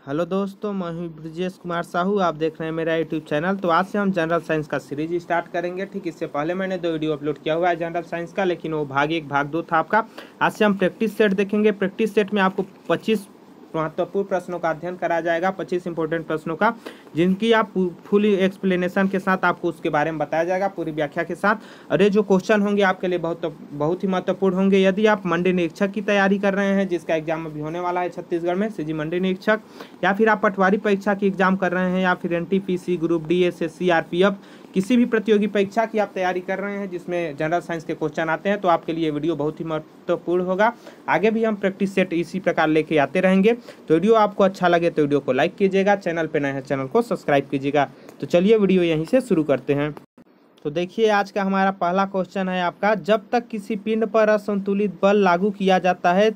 Hello दोस्तों, मैं हूं ब्रजेश कुमार साहू। आप देख रहे हैं मेरा यूट्यूब चैनल। तो आज से हम जनरल साइंस का सीरीज स्टार्ट करेंगे। ठीक, इससे पहले मैंने 2 वीडियो अपलोड किया हुआ है जनरल साइंस का, लेकिन वो भाग 1 भाग 2 था आपका। आज से हम प्रैक्टिस सेट देखेंगे। प्रैक्टिस सेट में आपको 25 महत्वपूर्ण प्रश्नों का अध्ययन कराया जाएगा, 25 इंपॉर्टेंट प्रश्नों का, जिनकी आप फुल एक्सप्लेनेशन के साथ आपको उसके बारे में बताया जाएगा, पूरी व्याख्या के साथ। और ये जो क्वेश्चन होंगे आपके लिए बहुत ही महत्वपूर्ण होंगे। यदि आप मंडी निरीक्षक की तैयारी कर रहे हैं, जिसका एग्जाम अभी होने वाला है छत्तीसगढ़ में, सीजी मंडी निरीक्षक, या फिर आप पटवारी परीक्षा की एग्जाम कर रहे हैं, या फिर NTPC, group D, SSC, RPF, किसी भी प्रतियोगी परीक्षा की आप तैयारी कर रहे हैं जिसमें जनरल साइंस के क्वेश्चन आते हैं, तो आपके लिए वीडियो बहुत ही महत्वपूर्ण होगा। आगे भी हम प्रैक्टिस सेट इसी प्रकार लेके आते रहेंगे। तो वीडियो आपको अच्छा लगे तो वीडियो को लाइक कीजिएगा, चैनल पे नए हैं चैनल को सब्सक्राइब कीजिएगा। तो चलिए वीडियो यहीं से शुरू करते हैं। तो देखिए, आज का हमारा पहला क्वेश्चन है आपका, जब तक किसी पिंड पर असंतुलित बल लागू किया जाता है,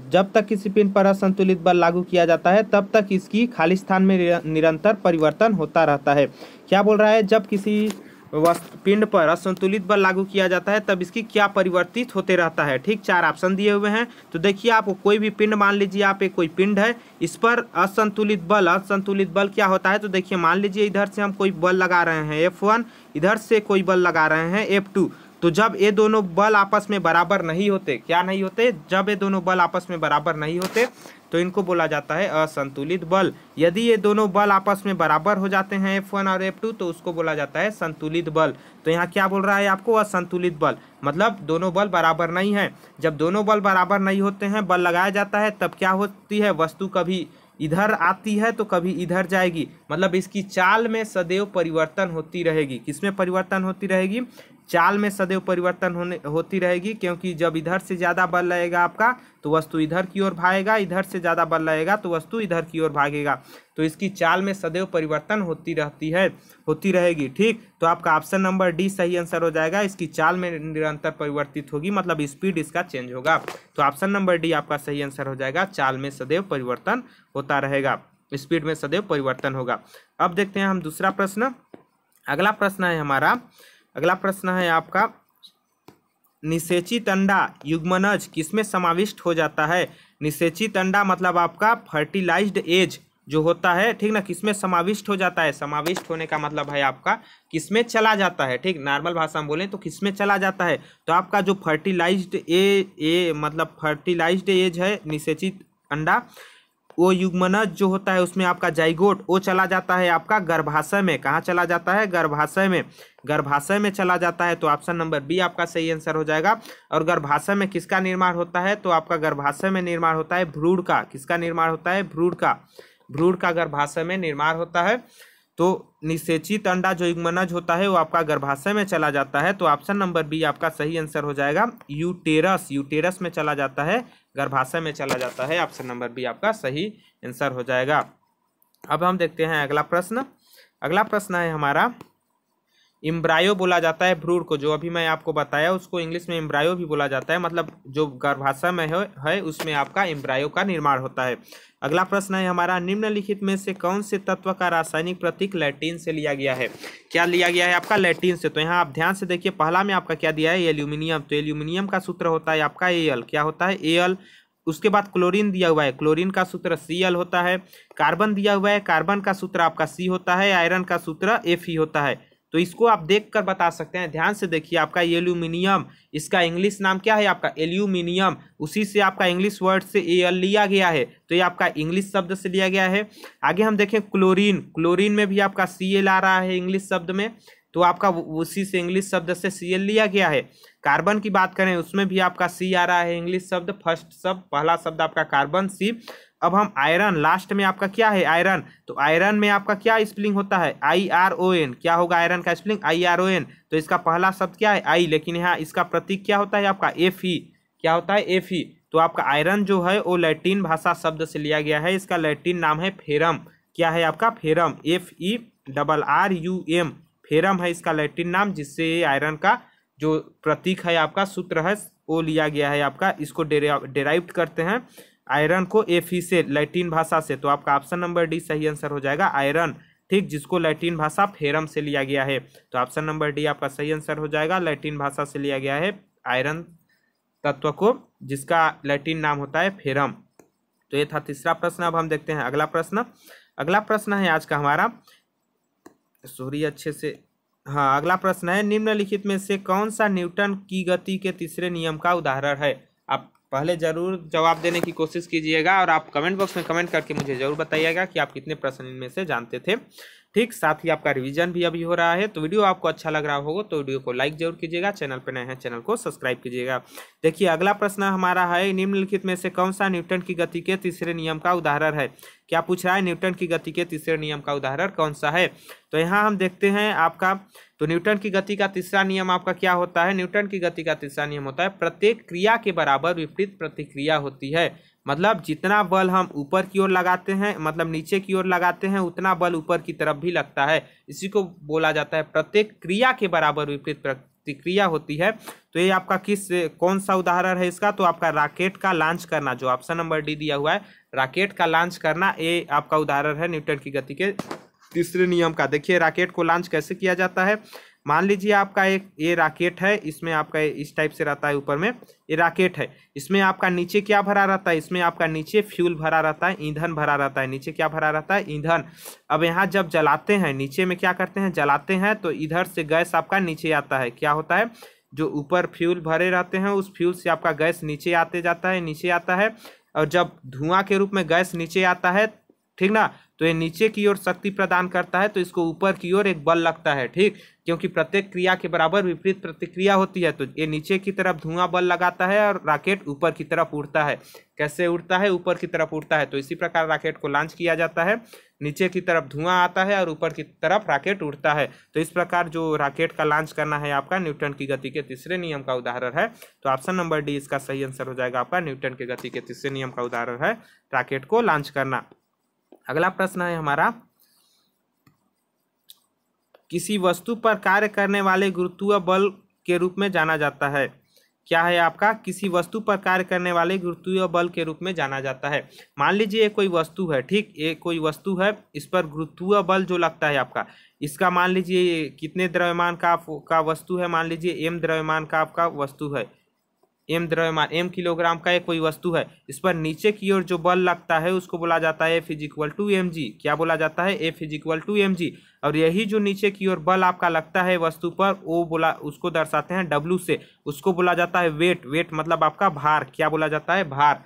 जब तक किसी पिंड पर असंतुलित बल लागू किया जाता है तब तक इसकी खाली स्थान में निरंतर परिवर्तन होता रहता है। क्या बोल रहा है? जब किसी पिंड पर असंतुलित बल लागू किया जाता है तब इसकी क्या परिवर्तित होते रहता है। ठीक, 4 ऑप्शन दिए हुए हैं। तो देखिए, आपको कोई भी पिंड, मान लीजिए आप एक कोई पिंड है, इस पर असंतुलित बल क्या होता है। तो देखिए, मान लीजिए इधर से हम कोई बल लगा रहे हैं F1, इधर से कोई बल लगा रहे हैं F2। तो जब ये दोनों बल आपस में बराबर नहीं होते, क्या नहीं होते, जब ये दोनों बल आपस में बराबर नहीं होते तो इनको बोला जाता है असंतुलित बल। यदि ये दोनों बल आपस में बराबर हो जाते हैं F1 और F2 तो उसको बोला जाता है संतुलित बल। तो यहाँ क्या बोल रहा है आपको? असंतुलित बल, मतलब दोनों बल बराबर नहीं है। जब दोनों बल बराबर नहीं होते हैं, बल लगाया जाता है, तब क्या होती है? वस्तु कभी इधर आती है तो कभी इधर जाएगी, मतलब इसकी चाल में सदैव परिवर्तन होती रहेगी। किसमें परिवर्तन होती रहेगी? चाल में सदैव परिवर्तन होती रहेगी, क्योंकि जब इधर से ज़्यादा बल लगेगा आपका तो वस्तु इधर की ओर भागेगा, इधर से ज़्यादा बल लगेगा तो वस्तु इधर की ओर भागेगा। तो इसकी चाल में सदैव परिवर्तन होती रहेगी। ठीक, तो आपका ऑप्शन नंबर डी सही आंसर हो जाएगा। इसकी चाल में निरंतर परिवर्तित होगी, मतलब स्पीड इसका चेंज होगा। तो ऑप्शन नंबर डी आपका सही आंसर हो जाएगा। चाल में सदैव परिवर्तन होता रहेगा, स्पीड में सदैव परिवर्तन होगा। अब देखते हैं हम दूसरा प्रश्न। अगला प्रश्न है आपका, निषेचित अंडा युग्मनज किसमें समाविष्ट हो जाता है? निषेचित अंडा मतलब आपका फर्टिलाइज्ड एज जो होता है, ठीक ना, किसमें समाविष्ट हो जाता है? समाविष्ट होने का मतलब है आपका किसमें चला जाता है। ठीक, नॉर्मल भाषा में बोलें तो किसमें चला जाता है? तो आपका जो फर्टिलाइज्ड एज है, निषेचित अंडा, वो युग्मनज जो होता है उसमें आपका जाइगोट वो चला जाता है आपका गर्भाशय में। कहाँ चला जाता है? गर्भाशय में चला जाता है। तो ऑप्शन नंबर बी आपका सही आंसर हो जाएगा। और गर्भाशय में किसका निर्माण होता है? तो आपका गर्भाशय में निर्माण होता है भ्रूण का। किसका निर्माण होता है? भ्रूण का गर्भाशय में निर्माण होता है। तो निषेचित अंडा जो युग्मनज होता है वो आपका गर्भाशय में चला जाता है। तो ऑप्शन नंबर बी आपका सही आंसर हो जाएगा। यूटेरस में चला जाता है, गर्भाशय में चला जाता है। ऑप्शन नंबर बी आपका सही आंसर हो जाएगा। अब हम देखते हैं अगला प्रश्न है हमारा, इम्ब्रायो बोला जाता है भ्रूण को। जो अभी मैं आपको बताया उसको इंग्लिश में इम्ब्रायो भी बोला जाता है, मतलब जो गर्भाशय में है उसमें आपका इम्ब्रायो का निर्माण होता है। अगला प्रश्न है हमारा, निम्नलिखित में से कौन से तत्व का रासायनिक प्रतीक लैटिन से लिया गया है? क्या लिया गया है आपका? लैटिन से। तो यहाँ आप ध्यान से देखिए, पहला में आपका क्या दिया है? एल्यूमिनियम। तो एल्यूमिनियम का सूत्र होता है आपका Al। क्या होता है? Al। उसके बाद क्लोरीन दिया हुआ है, क्लोरीन का सूत्र Cl होता है। कार्बन दिया हुआ है, कार्बन का सूत्र आपका C होता है। आयरन का सूत्र Fe होता है। तो इसको आप देखकर बता सकते हैं। ध्यान से देखिए, आपका एल्यूमिनियम, इसका इंग्लिश नाम क्या है आपका? एल्यूमिनियम। उसी से आपका इंग्लिश वर्ड से Al लिया गया है, तो ये आपका इंग्लिश शब्द से लिया गया है। आगे हम देखें क्लोरीन में भी आपका Cl आ रहा है इंग्लिश शब्द में, तो आपका उसी से इंग्लिश शब्द से Cl लिया गया है। कार्बन की बात करें उसमें भी आपका C आ रहा है इंग्लिश शब्द, फर्स्ट शब्द, पहला शब्द आपका कार्बन C। अब हम आयरन, लास्ट में आपका क्या है? आयरन। तो आयरन में आपका क्या स्पेलिंग होता है? IRON। क्या होगा आयरन का स्पेलिंग? IRON। तो इसका पहला शब्द क्या है? आई, लेकिन यहाँ इसका प्रतीक क्या होता है आपका? Fe। क्या होता है? Fe। तो आपका आयरन जो है वो लैटिन भाषा शब्द से लिया गया है। इसका लैटिन नाम है फेरम। क्या है आपका? Ferrum, FERRUM। फेरम है इसका लैटिन नाम, जिससे आयरन का जो प्रतीक है आपका, सूत्र है, वो लिया गया है आपका। इसको डेराइव करते हैं आयरन को Fe से, लैटिन भाषा से। तो आपका ऑप्शन नंबर डी सही आंसर हो जाएगा, आयरन। ठीक, जिसको लैटिन भाषा फेरम से लिया गया है। तो ऑप्शन नंबर डी आपका सही आंसर हो जाएगा। लैटिन भाषा से लिया गया है आयरन तत्व को, जिसका लैटिन नाम होता है फेरम। तो ये था तीसरा प्रश्न। अब हम देखते हैं अगला प्रश्न। अगला प्रश्न है आज का हमारा, सॉरी अच्छे से, हाँ अगला प्रश्न है, निम्नलिखित में से कौन सा न्यूटन की गति के तीसरे नियम का उदाहरण है। आप पहले जरूर जवाब देने की कोशिश कीजिएगा और आप कमेंट बॉक्स में कमेंट करके मुझे जरूर बताइएगा कि आप कितने प्रश्न इनमें से जानते थे। ठीक, साथ ही आपका रिवीजन भी अभी हो रहा है। तो वीडियो आपको अच्छा लग रहा होगा तो वीडियो को लाइक जरूर कीजिएगा, चैनल पर नए हैं चैनल को सब्सक्राइब कीजिएगा। देखिए अगला प्रश्न हमारा है, निम्नलिखित में से कौन सा न्यूटन की गति के तीसरे नियम का उदाहरण है। क्या पूछ रहा है, न्यूटन की गति के तीसरे नियम का उदाहरण कौन सा है। तो यहाँ हम देखते हैं आपका, तो न्यूटन की गति का तीसरा नियम आपका क्या होता है। न्यूटन की गति का तीसरा नियम होता है, प्रत्येक क्रिया के बराबर विपरीत प्रतिक्रिया होती है। मतलब जितना बल हम ऊपर की ओर लगाते हैं, मतलब नीचे की ओर लगाते हैं, उतना बल ऊपर की तरफ भी लगता है। इसी को बोला जाता है प्रत्येक क्रिया के बराबर विपरीत प्रतिक्रिया होती है। तो ये आपका कौन सा उदाहरण है इसका, तो आपका रॉकेट का लॉन्च करना, जो ऑप्शन नंबर डी दिया हुआ है, रॉकेट का लॉन्च करना, ये आपका उदाहरण है न्यूटन की गति के तीसरे नियम का। देखिए रॉकेट को लॉन्च कैसे किया जाता है। मान लीजिए आपका एक ये रॉकेट है, इसमें आपका इस टाइप से रहता है, ऊपर में ये रॉकेट है, इसमें आपका नीचे क्या भरा रहता है, इसमें आपका नीचे फ्यूल भरा रहता है, ईंधन भरा रहता है। नीचे क्या भरा रहता है, ईंधन। अब यहाँ जब जलाते हैं, नीचे में क्या करते हैं, जलाते हैं, तो इधर से गैस आपका नीचे आता है। क्या होता है, जो ऊपर फ्यूल भरे रहते हैं उस फ्यूल से आपका गैस नीचे आते जाता है, नीचे आता है। और जब धुआं के रूप में गैस नीचे आता है, ठीक ना, तो ये नीचे की ओर शक्ति प्रदान करता है, तो इसको ऊपर की ओर एक बल लगता है। ठीक, क्योंकि प्रत्येक क्रिया के बराबर विपरीत प्रतिक्रिया होती है, तो ये नीचे की तरफ धुआं बल लगाता है और रॉकेट ऊपर की तरफ उड़ता है। कैसे उड़ता है, ऊपर की तरफ उड़ता है। तो इसी प्रकार रॉकेट को लॉन्च किया जाता है, नीचे की तरफ धुआं आता है और ऊपर की तरफ रॉकेट उड़ता है। तो इस प्रकार जो रॉकेट का लॉन्च करना है आपका न्यूटन की गति के तीसरे नियम का उदाहरण है। तो ऑप्शन नंबर डी इसका सही आंसर हो जाएगा आपका, न्यूटन की गति के तीसरे नियम का उदाहरण है रॉकेट को लॉन्च करना। अगला प्रश्न है हमारा, किसी वस्तु पर कार्य करने वाले गुरुत्वीय बल के रूप में जाना जाता है। क्या है आपका, किसी वस्तु पर कार्य करने वाले गुरुत्वीय बल के रूप में जाना जाता है। मान लीजिए ये कोई वस्तु है, ठीक, ये कोई वस्तु है, इस पर गुरुत्वीय बल जो लगता है आपका, इसका मान लीजिए कितने द्रव्यमान का वस्तु है, मान लीजिए m द्रव्यमान का आपका वस्तु है, m द्रव्यमान, m किलोग्राम का एक कोई वस्तु है, इस पर नीचे की ओर जो बल लगता है उसको बोला जाता है F = mg। क्या बोला जाता है, F = mg। और यही जो नीचे की ओर बल आपका लगता है वस्तु पर, वो बोला, उसको दर्शाते हैं W से, उसको बोला जाता है वेट। वेट मतलब आपका भार, क्या बोला जाता है, भार।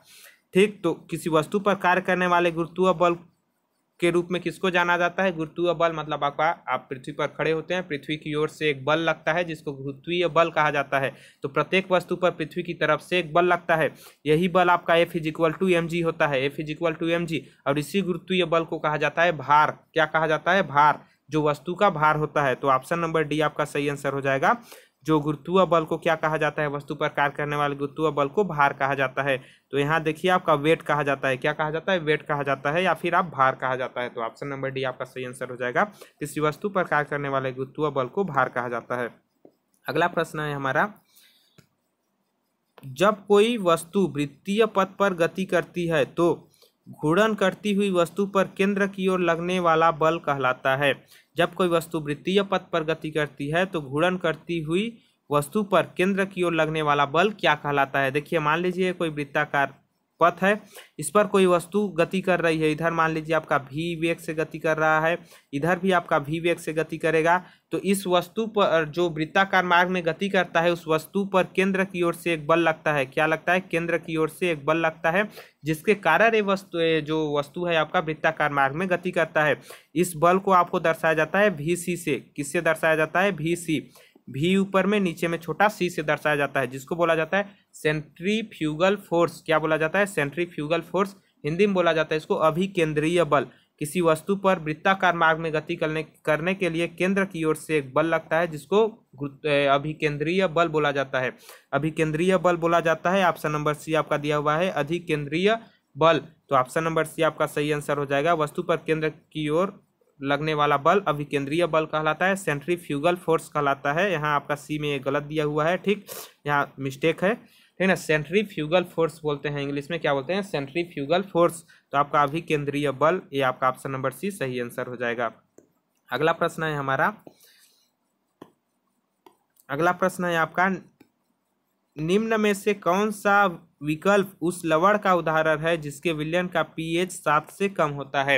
ठीक, तो किसी वस्तु पर कार्य करने वाले गुरुत्वीय बल के रूप में किसको जाना जाता है, गुरुत्वीय बल मतलब आपका, आप पृथ्वी पर खड़े होते हैं, पृथ्वी की ओर से एक बल लगता है जिसको गुरुत्वीय बल कहा जाता है। तो प्रत्येक वस्तु पर पृथ्वी की तरफ से एक बल लगता है, यही बल आपका F = mg होता है, F = mg। और इसी गुरुत्वीय बल को कहा जाता है भार। क्या कहा जाता है, भार, जो वस्तु का भार होता है। तो ऑप्शन नंबर डी आपका सही आंसर हो जाएगा। जो गुरुत्वीय बल को क्या कहा जाता है, वस्तु पर कार्य करने वाले गुरुत्वीय बल को भार कहा जाता है। तो यहाँ देखिए आपका वेट कहा जाता है, क्या कहा जाता है, वेट कहा जाता है, या फिर आप भार कहा जाता है। तो ऑप्शन नंबर डी आपका सही आंसर हो जाएगा, किसी वस्तु पर कार्य करने वाले गुरुत्वीय बल को भार कहा जाता है। अगला प्रश्न है हमारा, जब कोई वस्तु वृत्तीय पथ पर गति करती है तो घूर्णन करती हुई वस्तु पर केंद्र की ओर लगने वाला बल कहलाता है। जब कोई वस्तु वृत्तीय पथ पर गति करती है तो घूर्णन करती हुई वस्तु पर केंद्र की ओर लगने वाला बल क्या कहलाता है। देखिए मान लीजिए कोई वृत्ताकार पथ है, इस पर कोई वस्तु गति कर रही है, इधर मान लीजिए आपका v वेग से गति कर रहा है, इधर भी आपका v वेग से गति करेगा। तो इस वस्तु पर जो वृत्ताकार मार्ग में गति करता है, उस वस्तु पर केंद्र की ओर से एक बल लगता है। क्या लगता है, केंद्र की ओर से एक बल लगता है, जिसके कारण ये जो वस्तु है आपका वृत्ताकार मार्ग में गति करता है। इस बल को आपको दर्शाया जाता है Vc से। किससे दर्शाया जाता है, Vc। भी ऊपर में, नीचे में छोटा c से दर्शाया जाता है, जिसको बोला जाता है सेंट्रीफ्यूगल फोर्स। क्या बोला जाता है, सेंट्रीफ्यूगल फोर्स। हिंदी में बोला जाता है इसको अभिकेंद्रीय बल। किसी वस्तु पर वृत्ताकार मार्ग में गति करने के लिए केंद्र की ओर से एक बल लगता है, जिसको अभिकेंद्रीय बल बोला जाता है, अभिकेंद्रीय बल बोला जाता है। ऑप्शन नंबर सी आपका दिया हुआ है, अधिकेंद्रीय बल। तो ऑप्शन नंबर सी आपका सही आंसर हो जाएगा। वस्तु पर केंद्र की ओर लगने वाला बल अभिकेंद्रीय बल कहलाता है, सेंट्रीफ्यूगल फोर्स कहलाता है। यहाँ आपका सी में एक गलत दिया हुआ है, ठीक, यहाँ मिस्टेक है, ठीक ना, सेंट्रीफ्यूगल फोर्स बोलते हैं, इंग्लिश में क्या बोलते हैं, सेंट्रीफ्यूगल फोर्स। तो आपका अभिकेंद्रीय बल, ये आपका ऑप्शन नंबर सी सही आंसर हो जाएगा। अगला प्रश्न है हमारा, अगला प्रश्न है आपका, निम्न में से कौन सा विकल्प उस लवण का उदाहरण है जिसके विलयन का pH 7 से कम होता है।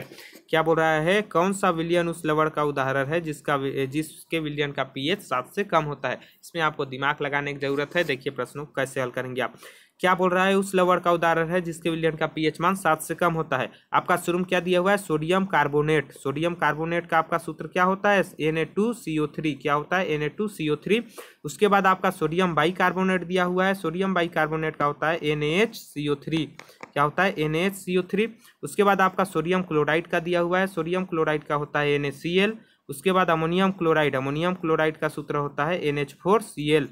क्या बोल रहा है, कौन सा विलयन उस लवण का उदाहरण है जिसके विलयन का pH 7 से कम होता है। इसमें आपको दिमाग लगाने की जरूरत है। देखिए प्रश्नों को कैसे हल करेंगे आप। क्या बोल रहा है, उस लवण का उदाहरण है जिसके विलयन का pH मान 7 से कम होता है। आपका शुरू में क्या दिया हुआ है, सोडियम कार्बोनेट। सोडियम कार्बोनेट का आपका सूत्र क्या होता है, Na2CO3। क्या होता है, Na2CO3। उसके बाद आपका सोडियम बाइकार्बोनेट दिया हुआ है। सोडियम बाइकार्बोनेट का होता है NaHCO3। क्या होता है, NaHCO3। उसके बाद आपका सोडियम क्लोराइड का दिया हुआ है। सोडियम क्लोराइड का होता है NaCl। उसके बाद अमोनियम क्लोराइड। अमोनियम क्लोराइड का सूत्र होता है NH4Cl।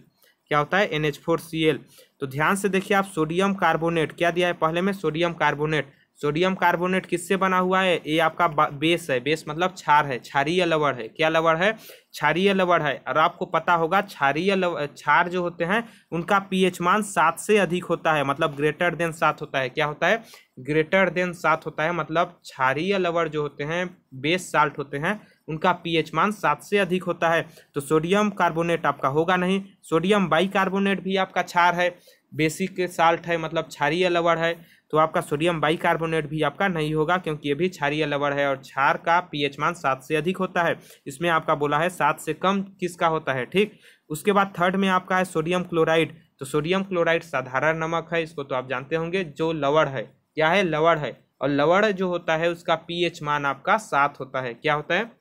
क्या होता है, NH4Cl। तो ध्यान से देखिए आप, सोडियम कार्बोनेट क्या दिया है पहले में, सोडियम कार्बोनेट। सोडियम कार्बोनेट किससे बना हुआ है, ये आपका बेस है। बेस मतलब क्षार है, क्षारीय लवण है। क्या लवण है, क्षारीय लवण है। और आपको पता होगा क्षार जो होते हैं उनका pH मान 7 से अधिक होता है, मतलब ग्रेटर देन 7 होता है। क्या होता है, ग्रेटर देन 7 होता है। मतलब क्षारीय लवण जो होते हैं, बेस साल्ट होते हैं, उनका pH मान 7 से अधिक होता है। तो सोडियम कार्बोनेट आपका होगा नहीं। सोडियम बाइकार्बोनेट भी आपका क्षार है, बेसिक साल्ट है, मतलब क्षारीय लवण है। तो आपका सोडियम बाइकार्बोनेट भी आपका नहीं होगा, क्योंकि ये भी क्षारीय लवण है और क्षार का pH मान 7 से अधिक होता है। इसमें आपका बोला है 7 से कम किसका होता है, ठीक। उसके बाद थर्ड में आपका है सोडियम क्लोराइड। तो सोडियम क्लोराइड साधारण नमक है, इसको तो आप जानते होंगे, जो लवण है। क्या है, लवण है। और लवण जो होता है उसका pH मान आपका 7 होता है। क्या होता है,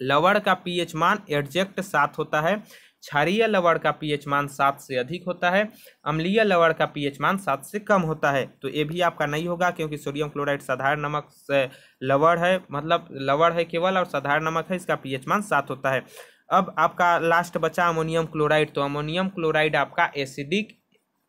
लवण का pH मान एग्जैक्ट 7 होता है। क्षारीय लवण का pH मान 7 से अधिक होता है। अम्लीय लवण का pH मान 7 से कम होता है। तो ये भी आपका नहीं होगा, क्योंकि सोडियम क्लोराइड साधारण नमक से लवण है, मतलब लवण है केवल, और साधारण नमक है, इसका pH मान 7 होता है। अब आपका लास्ट बचा अमोनियम क्लोराइड। तो अमोनियम क्लोराइड आपका एसिडिक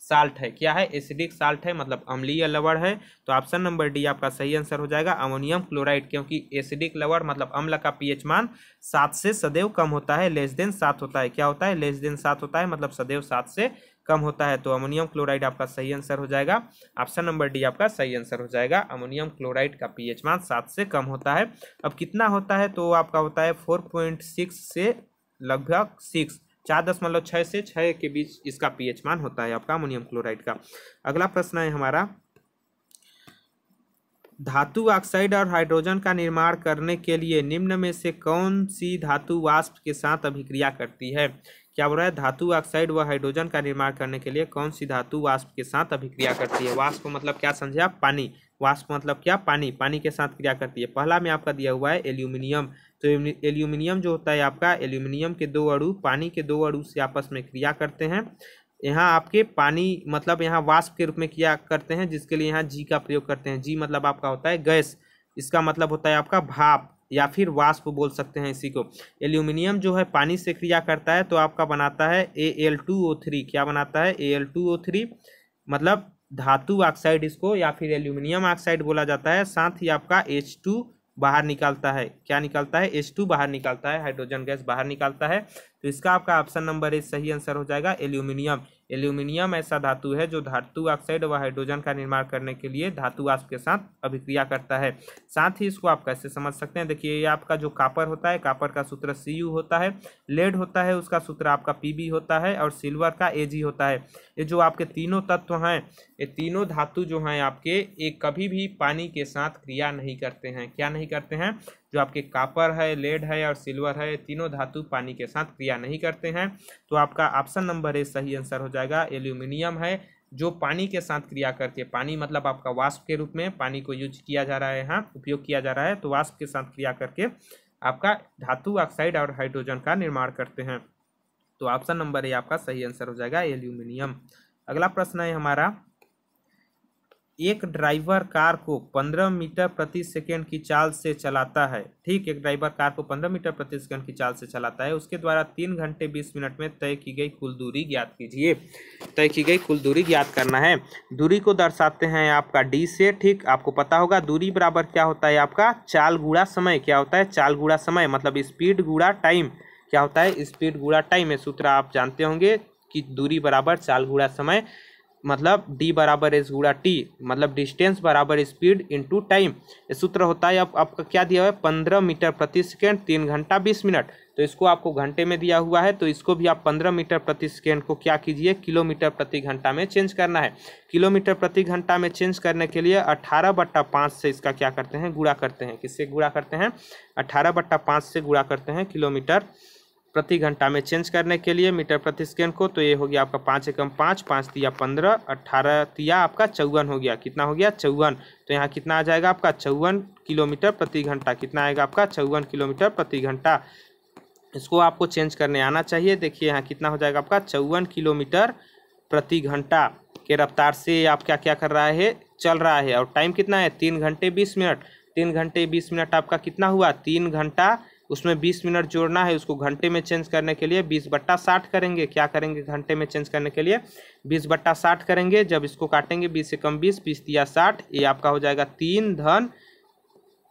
साल्ट है। क्या है, एसिडिक साल्ट है, मतलब अम्लीय लवण है। तो ऑप्शन नंबर डी आपका सही आंसर हो जाएगा, अमोनियम क्लोराइड। क्योंकि एसिडिक लवण मतलब अम्ल का pH मान 7 से सदैव कम होता है, लेस देन 7 होता है। क्या होता है, लेस देन 7 होता है, मतलब सदैव 7 से कम होता है। तो अमोनियम क्लोराइड आपका सही आंसर हो जाएगा, ऑप्शन नंबर डी आपका सही आंसर हो जाएगा। अमोनियम क्लोराइड का pH मान 7 से कम होता है। अब कितना होता है, तो आपका होता है 4.6 से लगभग 6, 4.6 से 6 के बीच इसका pH मान होता है आपका अमोनियम क्लोराइड का। अगला प्रश्न है हमारा, धातु ऑक्साइड और हाइड्रोजन का निर्माण करने के लिए निम्न में से कौन सी धातु वाष्प के साथ अभिक्रिया करती है। क्या बोल रहा है, धातु ऑक्साइड व हाइड्रोजन का निर्माण करने के लिए कौन सी धातु वाष्प के साथ अभिक्रिया करती है। वाष्प मतलब क्या समझे आप, पानी। वाष्प मतलब क्या, पानी। पानी के साथ क्रिया करती है। पहला में आपका दिया हुआ है एल्यूमिनियम। तो एल्यूमिनियम जो होता है आपका, एल्यूमिनियम के 2 अणु पानी के 2 अणु से आपस में क्रिया करते हैं। यहाँ आपके पानी मतलब यहाँ वाष्प के रूप में क्रिया करते हैं, जिसके लिए यहाँ जी का प्रयोग करते हैं। जी मतलब आपका होता है गैस, इसका मतलब होता है आपका भाप या फिर वाष्प बोल सकते हैं इसी को। एल्यूमिनियम जो है पानी से क्रिया करता है, तो आपका बनाता है Al2O3। क्या बनाता है, Al2O3, मतलब धातु ऑक्साइड इसको, या फिर एल्यूमिनियम ऑक्साइड बोला जाता है। साथ ही आपका H2 बाहर निकालता है। क्या निकालता है, H2 बाहर निकालता है, हाइड्रोजन गैस बाहर निकालता है। तो इसका आपका ऑप्शन नंबर ए सही आंसर हो जाएगा, एल्यूमिनियम। एल्यूमिनियम ऐसा धातु है जो धातु ऑक्साइड व हाइड्रोजन का निर्माण करने के लिए धातु वाष्प के साथ अभिक्रिया करता है। साथ ही इसको आप कैसे समझ सकते हैं, देखिए ये आपका जो कापर होता है, कापर का सूत्र Cu होता है। लेड होता है, उसका सूत्र आपका Pb होता है। और सिल्वर का Ag होता है। ये जो आपके तीनों तत्व हैं, ये तीनों धातु जो हैं आपके, एक कभी भी पानी के साथ क्रिया नहीं करते हैं। क्या नहीं करते हैं, जो आपके कापर है, लेड है और सिल्वर है, तीनों धातु पानी के साथ क्रिया नहीं करते हैं। तो आपका ऑप्शन नंबर ए सही आंसर हो जाएगा। एल्यूमिनियम है जो पानी के साथ क्रिया करके, पानी मतलब आपका वाष्प के रूप में पानी को यूज किया जा रहा है, यहाँ उपयोग किया जा रहा है, तो वाष्प के साथ क्रिया करके आपका धातु ऑक्साइड और हाइड्रोजन का निर्माण करते हैं। तो ऑप्शन नंबर ए आपका सही आंसर हो जाएगा, एल्यूमिनियम। अगला प्रश्न है हमारा, एक ड्राइवर कार को 15 मीटर प्रति सेकंड की चाल से चलाता है। ठीक, एक ड्राइवर कार को 15 मीटर प्रति सेकंड की चाल से चलाता है। उसके द्वारा 3 घंटे 20 मिनट में तय की गई कुल दूरी ज्ञात कीजिए। तय की गई कुल दूरी ज्ञात करना है। दूरी को दर्शाते हैं आपका डी से। ठीक, आपको पता होगा दूरी बराबर क्या होता है आपका, चाल गुणा समय। क्या होता है, चाल गुणा समय, मतलब स्पीड गुणा टाइम। क्या होता है, स्पीड गुणा टाइम। ये सूत्र आप जानते होंगे कि दूरी बराबर चाल गुणा समय, मतलब d बराबर एस गुणा टी, मतलब डिस्टेंस बराबर स्पीड इनटू टाइम। ये सूत्र होता है। अब आपका क्या दिया हुआ है, 15 मीटर प्रति सेकंड 3 घंटा 20 मिनट। तो इसको आपको घंटे में दिया हुआ है, तो इसको भी आप 15 मीटर प्रति सेकेंड को क्या कीजिए, किलोमीटर प्रति घंटा में चेंज करना है। किलोमीटर प्रति घंटा में चेंज करने के लिए 18/5 से इसका क्या करते हैं, गुणा करते हैं। किससे गुणा करते हैं, 18/5 से गुणा करते हैं किलोमीटर प्रति घंटा में चेंज करने के लिए मीटर प्रति सेकेंड को। तो ये हो गया आपका 5 एकम 5, 5 तिया 15, 18 तिया आपका 54 हो गया। कितना हो गया, 54। तो यहाँ कितना आ जाएगा आपका, 54 किलोमीटर प्रति घंटा। कितना आएगा आपका, 54 किलोमीटर प्रति घंटा। इसको आपको चेंज करने आना चाहिए। देखिए यहाँ कितना हो जाएगा आपका, 54 किलोमीटर प्रति घंटा के रफ्तार से आप क्या क्या कर रहा है, चल रहा है। और टाइम कितना है, 3 घंटे 20 मिनट। 3 घंटे 20 मिनट आपका कितना हुआ, 3 घंटा, उसमें 20 मिनट जोड़ना है। उसको घंटे में चेंज करने के लिए 20/60 करेंगे। क्या करेंगे, घंटे में चेंज करने के लिए 20/60 करेंगे। जब इसको काटेंगे 20 से कम 20, 20 तिया 60, ये आपका हो जाएगा 3 धन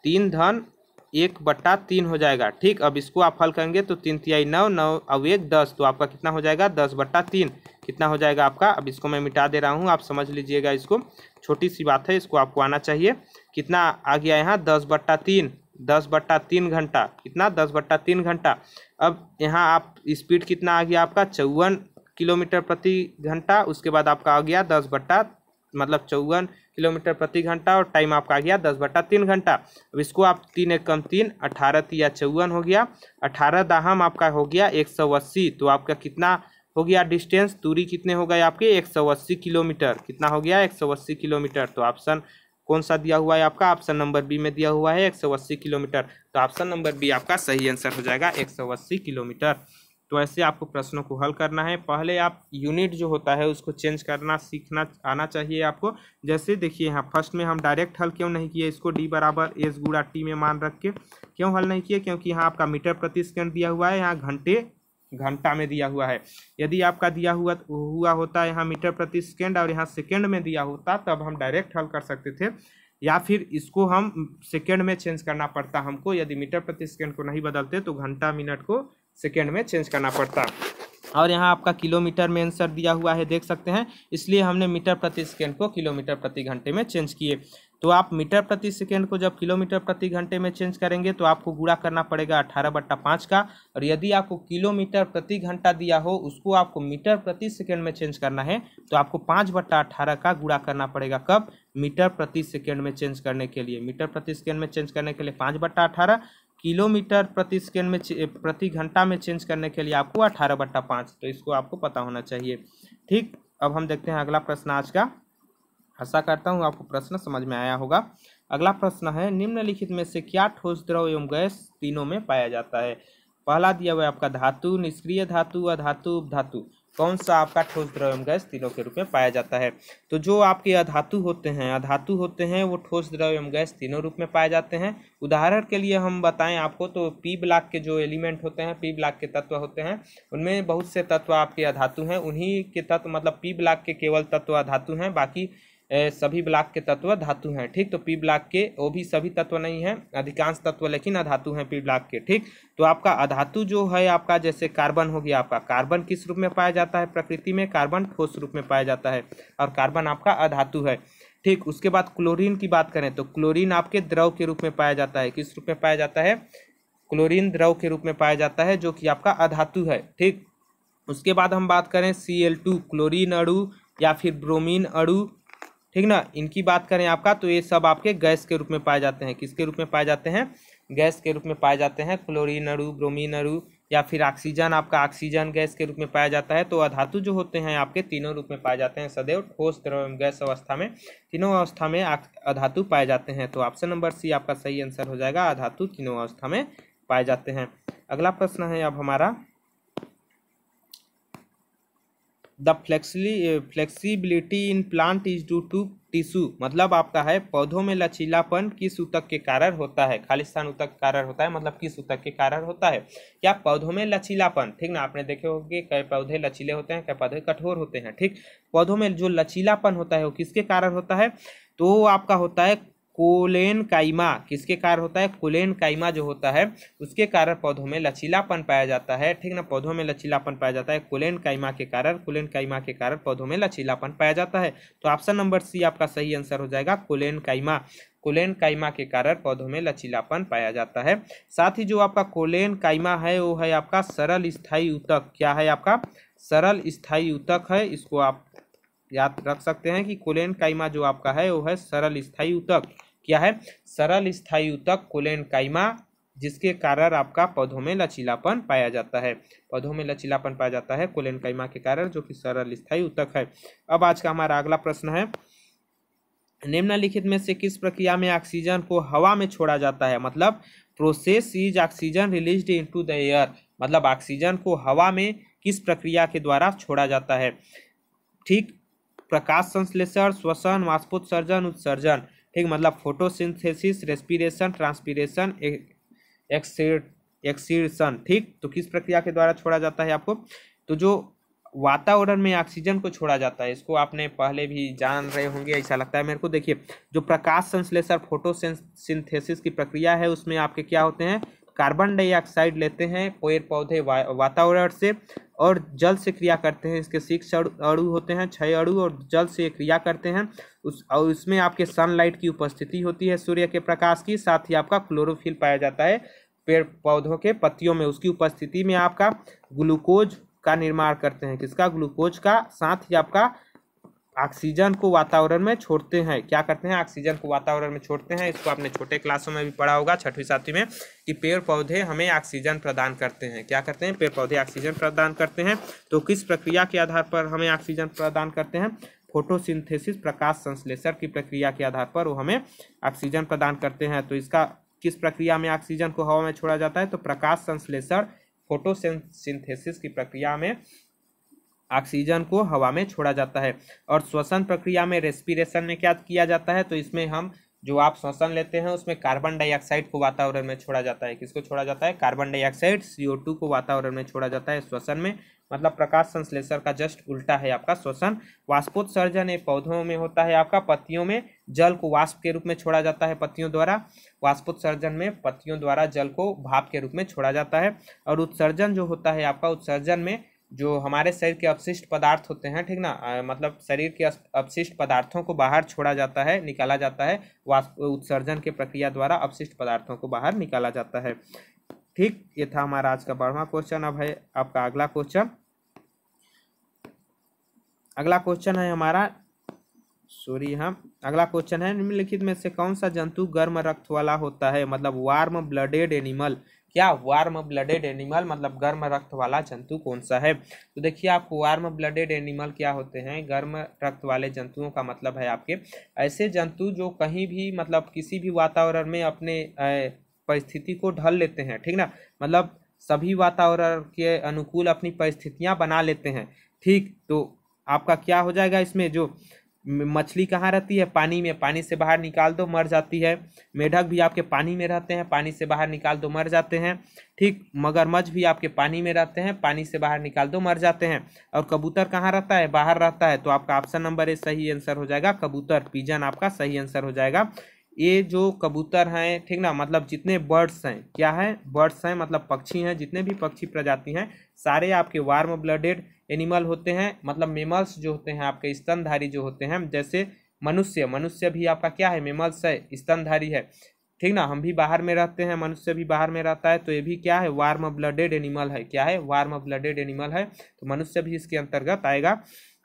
1/3 हो जाएगा। ठीक, अब इसको आप हल करेंगे तो 3 तिया 9, 9 अब 1 10, तो आपका कितना हो जाएगा, 10/3 कितना हो जाएगा आपका। अब इसको मैं मिटा दे रहा हूँ, आप समझ लीजिएगा इसको, छोटी सी बात है, इसको आपको आना चाहिए। कितना आ गया यहाँ, 10/3, 10/3 घंटा। कितना, 10/3 घंटा। अब यहाँ आप स्पीड कितना आ गया आपका, 54 किलोमीटर प्रति घंटा। उसके बाद आपका आ गया 54 किलोमीटर प्रति घंटा, और टाइम आपका आ गया 10/3 घंटा। अब इसको आप 3 एकम 3, 18 तिया 54 हो गया। 18 दाहम आपका हो गया 180। तो आपका कितना हो गया डिस्टेंस, दूरी कितने हो गए आपके, 180 किलोमीटर। कितना हो गया, 180 किलोमीटर। तो ऑप्शन कौन सा दिया हुआ है आपका, ऑप्शन नंबर बी में दिया हुआ है 180 किलोमीटर। तो ऑप्शन नंबर बी आपका सही आंसर हो जाएगा, 180 किलोमीटर। तो ऐसे आपको प्रश्नों को हल करना है। पहले आप यूनिट जो होता है उसको चेंज करना सीखना आना चाहिए आपको। जैसे देखिए यहाँ फर्स्ट में हम डायरेक्ट हल क्यों नहीं किए, इसको डी बराबर एस गुणा टी में मान रख के क्यों हल नहीं किए, क्योंकि यहाँ आपका मीटर प्रति सेकंड दिया हुआ है, यहाँ घंटा में दिया हुआ है। यदि आपका दिया हुआ होता है यहाँ मीटर प्रति सेकंड और यहाँ सेकंड में दिया होता, तब हम डायरेक्ट हल कर सकते थे, या फिर इसको हम सेकंड में चेंज करना पड़ता हमको। यदि मीटर प्रति सेकंड को नहीं बदलते तो घंटा मिनट को सेकंड में चेंज करना पड़ता। और यहाँ आपका किलोमीटर में आंसर दिया हुआ है, देख सकते हैं, इसलिए हमने मीटर प्रति सेकंड को किलोमीटर प्रति घंटे में चेंज किए। तो आप मीटर प्रति सेकंड को जब किलोमीटर प्रति घंटे में चेंज करेंगे तो आपको गुणा करना पड़ेगा 18/5 का। और यदि आपको किलोमीटर प्रति घंटा दिया हो, उसको आपको मीटर प्रति सेकंड में चेंज करना है, तो आपको 5/18 का गुणा करना पड़ेगा। कब, मीटर प्रति सेकंड में चेंज करने के लिए। मीटर प्रति सेकंड में चेंज करने के लिए 5/18, किलोमीटर प्रति सेकंड में प्रति घंटा में चेंज करने के लिए आपको 18/5। तो इसको आपको पता होना चाहिए। ठीक, अब हम देखते हैं अगला प्रश्न आज का। आशा करता हूँ आपको प्रश्न समझ में आया होगा। अगला प्रश्न है, निम्नलिखित में से क्या ठोस, द्रव एवं गैस तीनों में पाया जाता है। पहला दिया हुआ है आपका धातु, निष्क्रिय धातु, अधातु, उपधातु। कौन सा आपका ठोस, द्रव एवं गैस तीनों के रूप में पाया जाता है। तो जो आपके अधातु होते हैं वो ठोस, द्रव एवं गैस तीनों रूप में पाए जाते हैं। उदाहरण के लिए हम बताएं आपको तो पी ब्लॉक के जो एलिमेंट होते हैं, पी ब्लॉक के तत्व होते हैं, उनमें बहुत से तत्व आपके अधातु हैं। उन्हीं के तत्व, मतलब पी ब्लॉक के केवल तत्व अधातु हैं, बाकी सभी ब्लॉक के तत्व धातु हैं। ठीक, तो पी ब्लॉक के वो भी सभी तत्व नहीं हैं, अधिकांश तत्व लेकिन अधातु हैं पी ब्लॉक के। ठीक, तो आपका अधातु जो है आपका, जैसे कार्बन हो गया आपका, कार्बन किस रूप में पाया जाता है प्रकृति में, कार्बन ठोस रूप में पाया जाता है, और कार्बन आपका अधातु है। ठीक, उसके बाद क्लोरीन की बात करें तो क्लोरीन आपके द्रव के रूप में पाया जाता है। किस रूप में पाया जाता है, क्लोरीन द्रव के रूप में पाया जाता है, जो कि आपका अधातु है। ठीक, उसके बाद हम बात करें Cl2, क्लोरीन अणु या फिर ब्रोमीन अणु, ठीक ना, इनकी बात करें आपका, तो ये सब आपके गैस के रूप में पाए जाते हैं। किसके रूप में पाए जाते हैं, गैस के रूप में पाए जाते हैं। क्लोरीन अणु, ब्रोमीन अणु या फिर ऑक्सीजन, आपका ऑक्सीजन गैस के रूप में पाया जाता है। तो अधातु जो होते हैं आपके तीनों रूप में पाए जाते हैं सदैव, ठोस, द्रव एवं गैस अवस्था में, तीनों अवस्था में अधातु पाए जाते हैं। तो ऑप्शन नंबर सी आपका सही आंसर हो जाएगा, अधातु तीनों अवस्था में पाए जाते हैं। अगला प्रश्न है अब हमारा, the flexibility in plant is due to tissue. मतलब आपका है पौधों में लचीलापन किस ऊतक के कारण होता है, खालिस्तान ऊतक के कारण होता है, मतलब किस ऊतक के कारण होता है। क्या पौधों में लचीलापन, ठीक ना, आपने देखे होंगे कई पौधे लचीले होते हैं, कई पौधे कठोर होते हैं। ठीक, पौधों में जो लचीलापन होता है वो किसके कारण होता है, तो आपका होता है कोलेन काइमा किसके कारण होता है? कोलेन काइमा जो होता है उसके कारण पौधों में लचीलापन पाया जाता है, ठीक ना। पौधों में लचीलापन पाया जाता है कोलेन काइमा के कारण, कोलेन काइमा के कारण पौधों में लचीलापन पाया जाता है। तो ऑप्शन नंबर सी आपका सही आंसर हो जाएगा, कोलेन काइमा। कोलेन काइमा के कारण पौधों में लचीलापन पाया जाता है। साथ ही जो आपका कोलेन काइमा है वो है आपका सरल स्थायी ऊतक। क्या है आपका? सरल स्थायी ऊतक है। इसको आप याद रख सकते हैं कि कोलेन काइमा जो आपका है वो है सरल स्थायी ऊतक। क्या है? सरल स्थायी ऊतक कोलेन काइमा, जिसके कारण आपका पौधों में लचीलापन पाया जाता है। पौधों में लचीलापन पाया जाता है कोलेन काइमा के कारण, जो कि सरल स्थायी ऊतक है। अब आज का हमारा अगला प्रश्न है, निम्नलिखित में से किस प्रक्रिया में ऑक्सीजन को हवा में छोड़ा जाता है? मतलब process is oxygen released into the air, मतलब ऑक्सीजन को हवा में किस प्रक्रिया के द्वारा छोड़ा जाता है? ठीक, प्रकाश संश्लेषण, श्वसन, वाष्पोत्सर्जन, उत्सर्जन। ठीक, मतलब फोटोसिंथेसिस, रेस्पिरेशन, ट्रांसपीरेशन, एक्सर्शन। ठीक, तो किस प्रक्रिया के द्वारा छोड़ा जाता है आपको? तो जो वातावरण में ऑक्सीजन को छोड़ा जाता है, इसको आपने पहले भी जान रहे होंगे ऐसा लगता है मेरे को। देखिए, जो प्रकाश संश्लेषण फोटोसिंथेसिस की प्रक्रिया है उसमें आपके क्या होते हैं? कार्बन डाइऑक्साइड लेते हैं पेड़ पौधे वातावरण से और जल से क्रिया करते हैं। इसके 6 अणु होते हैं, 6 अणु, और जल से क्रिया करते हैं। और उसमें आपके सनलाइट की उपस्थिति होती है, सूर्य के प्रकाश की। साथ ही आपका क्लोरोफिल पाया जाता है पेड़ पौधों के पत्तियों में। उसकी उपस्थिति में आपका ग्लूकोज का निर्माण करते हैं। किसका? ग्लूकोज का। साथ ही आपका ऑक्सीजन को वातावरण में छोड़ते हैं। क्या करते हैं? ऑक्सीजन को वातावरण में छोड़ते हैं। इसको आपने छोटे क्लासों में भी पढ़ा होगा, 6वीं 7वीं में, कि पेड़ पौधे हमें ऑक्सीजन प्रदान करते हैं। क्या करते हैं? पेड़ पौधे ऑक्सीजन प्रदान करते हैं। तो किस प्रक्रिया के आधार पर हमें ऑक्सीजन प्रदान करते हैं? फोटोसिंथेसिस, प्रकाश संश्लेषण की प्रक्रिया के आधार पर वो हमें ऑक्सीजन प्रदान करते हैं। तो इसका किस प्रक्रिया में ऑक्सीजन को हवा में छोड़ा जाता है? तो प्रकाश संश्लेषण, फोटोसिंथेसिस की प्रक्रिया में ऑक्सीजन को हवा में छोड़ा जाता है। और श्वसन प्रक्रिया में, रेस्पिरेशन में क्या किया जाता है? तो इसमें हम जो आप श्वसन लेते हैं उसमें कार्बन डाइऑक्साइड को वातावरण में छोड़ा जाता है। किसको छोड़ा जाता है? कार्बन डाइऑक्साइड, CO2 को वातावरण में छोड़ा जाता है श्वसन में। मतलब प्रकाश संश्लेषण का जस्ट उल्टा है आपका श्वसन। वाष्पोत्सर्जन ये पौधों में होता है आपका, पत्तियों में जल को वाष्प के रूप में छोड़ा जाता है पत्तियों द्वारा। वाष्पोत्सर्जन में पत्तियों द्वारा जल को भाप के रूप में छोड़ा जाता है। और उत्सर्जन जो होता है आपका, उत्सर्जन में जो हमारे शरीर के अपशिष्ट पदार्थ होते हैं, ठीक ना, मतलब शरीर के अपशिष्ट पदार्थों को बाहर छोड़ा जाता है, निकाला जाता है। उत्सर्जन के प्रक्रिया द्वारा अपशिष्ट पदार्थों को बाहर निकाला जाता है। ठीक, ये था हमारा आज का 12वां क्वेश्चन। अब है आपका अगला क्वेश्चन। अगला क्वेश्चन है हमारा, अगला क्वेश्चन है, निम्नलिखित में से कौन सा जंतु गर्म रक्त वाला होता है? मतलब वार्म ब्लडेड एनिमल। क्या? वार्म ब्लडेड एनिमल, मतलब गर्म रक्त वाला जंतु कौन सा है? तो देखिए, आपको वार्म ब्लडेड एनिमल क्या होते हैं? गर्म रक्त वाले जंतुओं का मतलब है आपके ऐसे जंतु जो कहीं भी, मतलब किसी भी वातावरण में अपने परिस्थिति को ढल लेते हैं, ठीक ना, मतलब सभी वातावरण के अनुकूल अपनी परिस्थितियां बना लेते हैं। ठीक, तो आपका क्या हो जाएगा इसमें? जो मछली कहाँ रहती है? पानी में, पानी से बाहर निकाल दो मर जाती है। मेढक भी आपके पानी में रहते हैं, पानी से बाहर निकाल दो मर जाते हैं। ठीक, मगरमच्छ भी आपके पानी में रहते हैं, पानी से बाहर निकाल दो मर जाते हैं। और कबूतर कहाँ रहता है? बाहर रहता है। तो आपका ऑप्शन नंबर ए सही आंसर हो जाएगा, कबूतर, पिजन आपका सही आंसर हो जाएगा। ये जो कबूतर हैं, ठीक ना, मतलब जितने बर्ड्स हैं, क्या है? बर्ड्स हैं, मतलब पक्षी हैं, जितने भी पक्षी प्रजाति हैं सारे आपके वार्म ब्लडेड एनिमल होते हैं। मतलब मेमल्स जो होते हैं आपके स्तनधारी जो होते हैं, जैसे मनुष्य भी आपका क्या है? मेमल्स है, स्तनधारी है, ठीक ना। हम भी बाहर में रहते हैं, मनुष्य भी बाहर में रहता है, तो ये भी क्या है? वार्म ब्लडेड एनिमल है। क्या है? वार्म ब्लडेड एनिमल है। तो मनुष्य भी इसके अंतर्गत आएगा।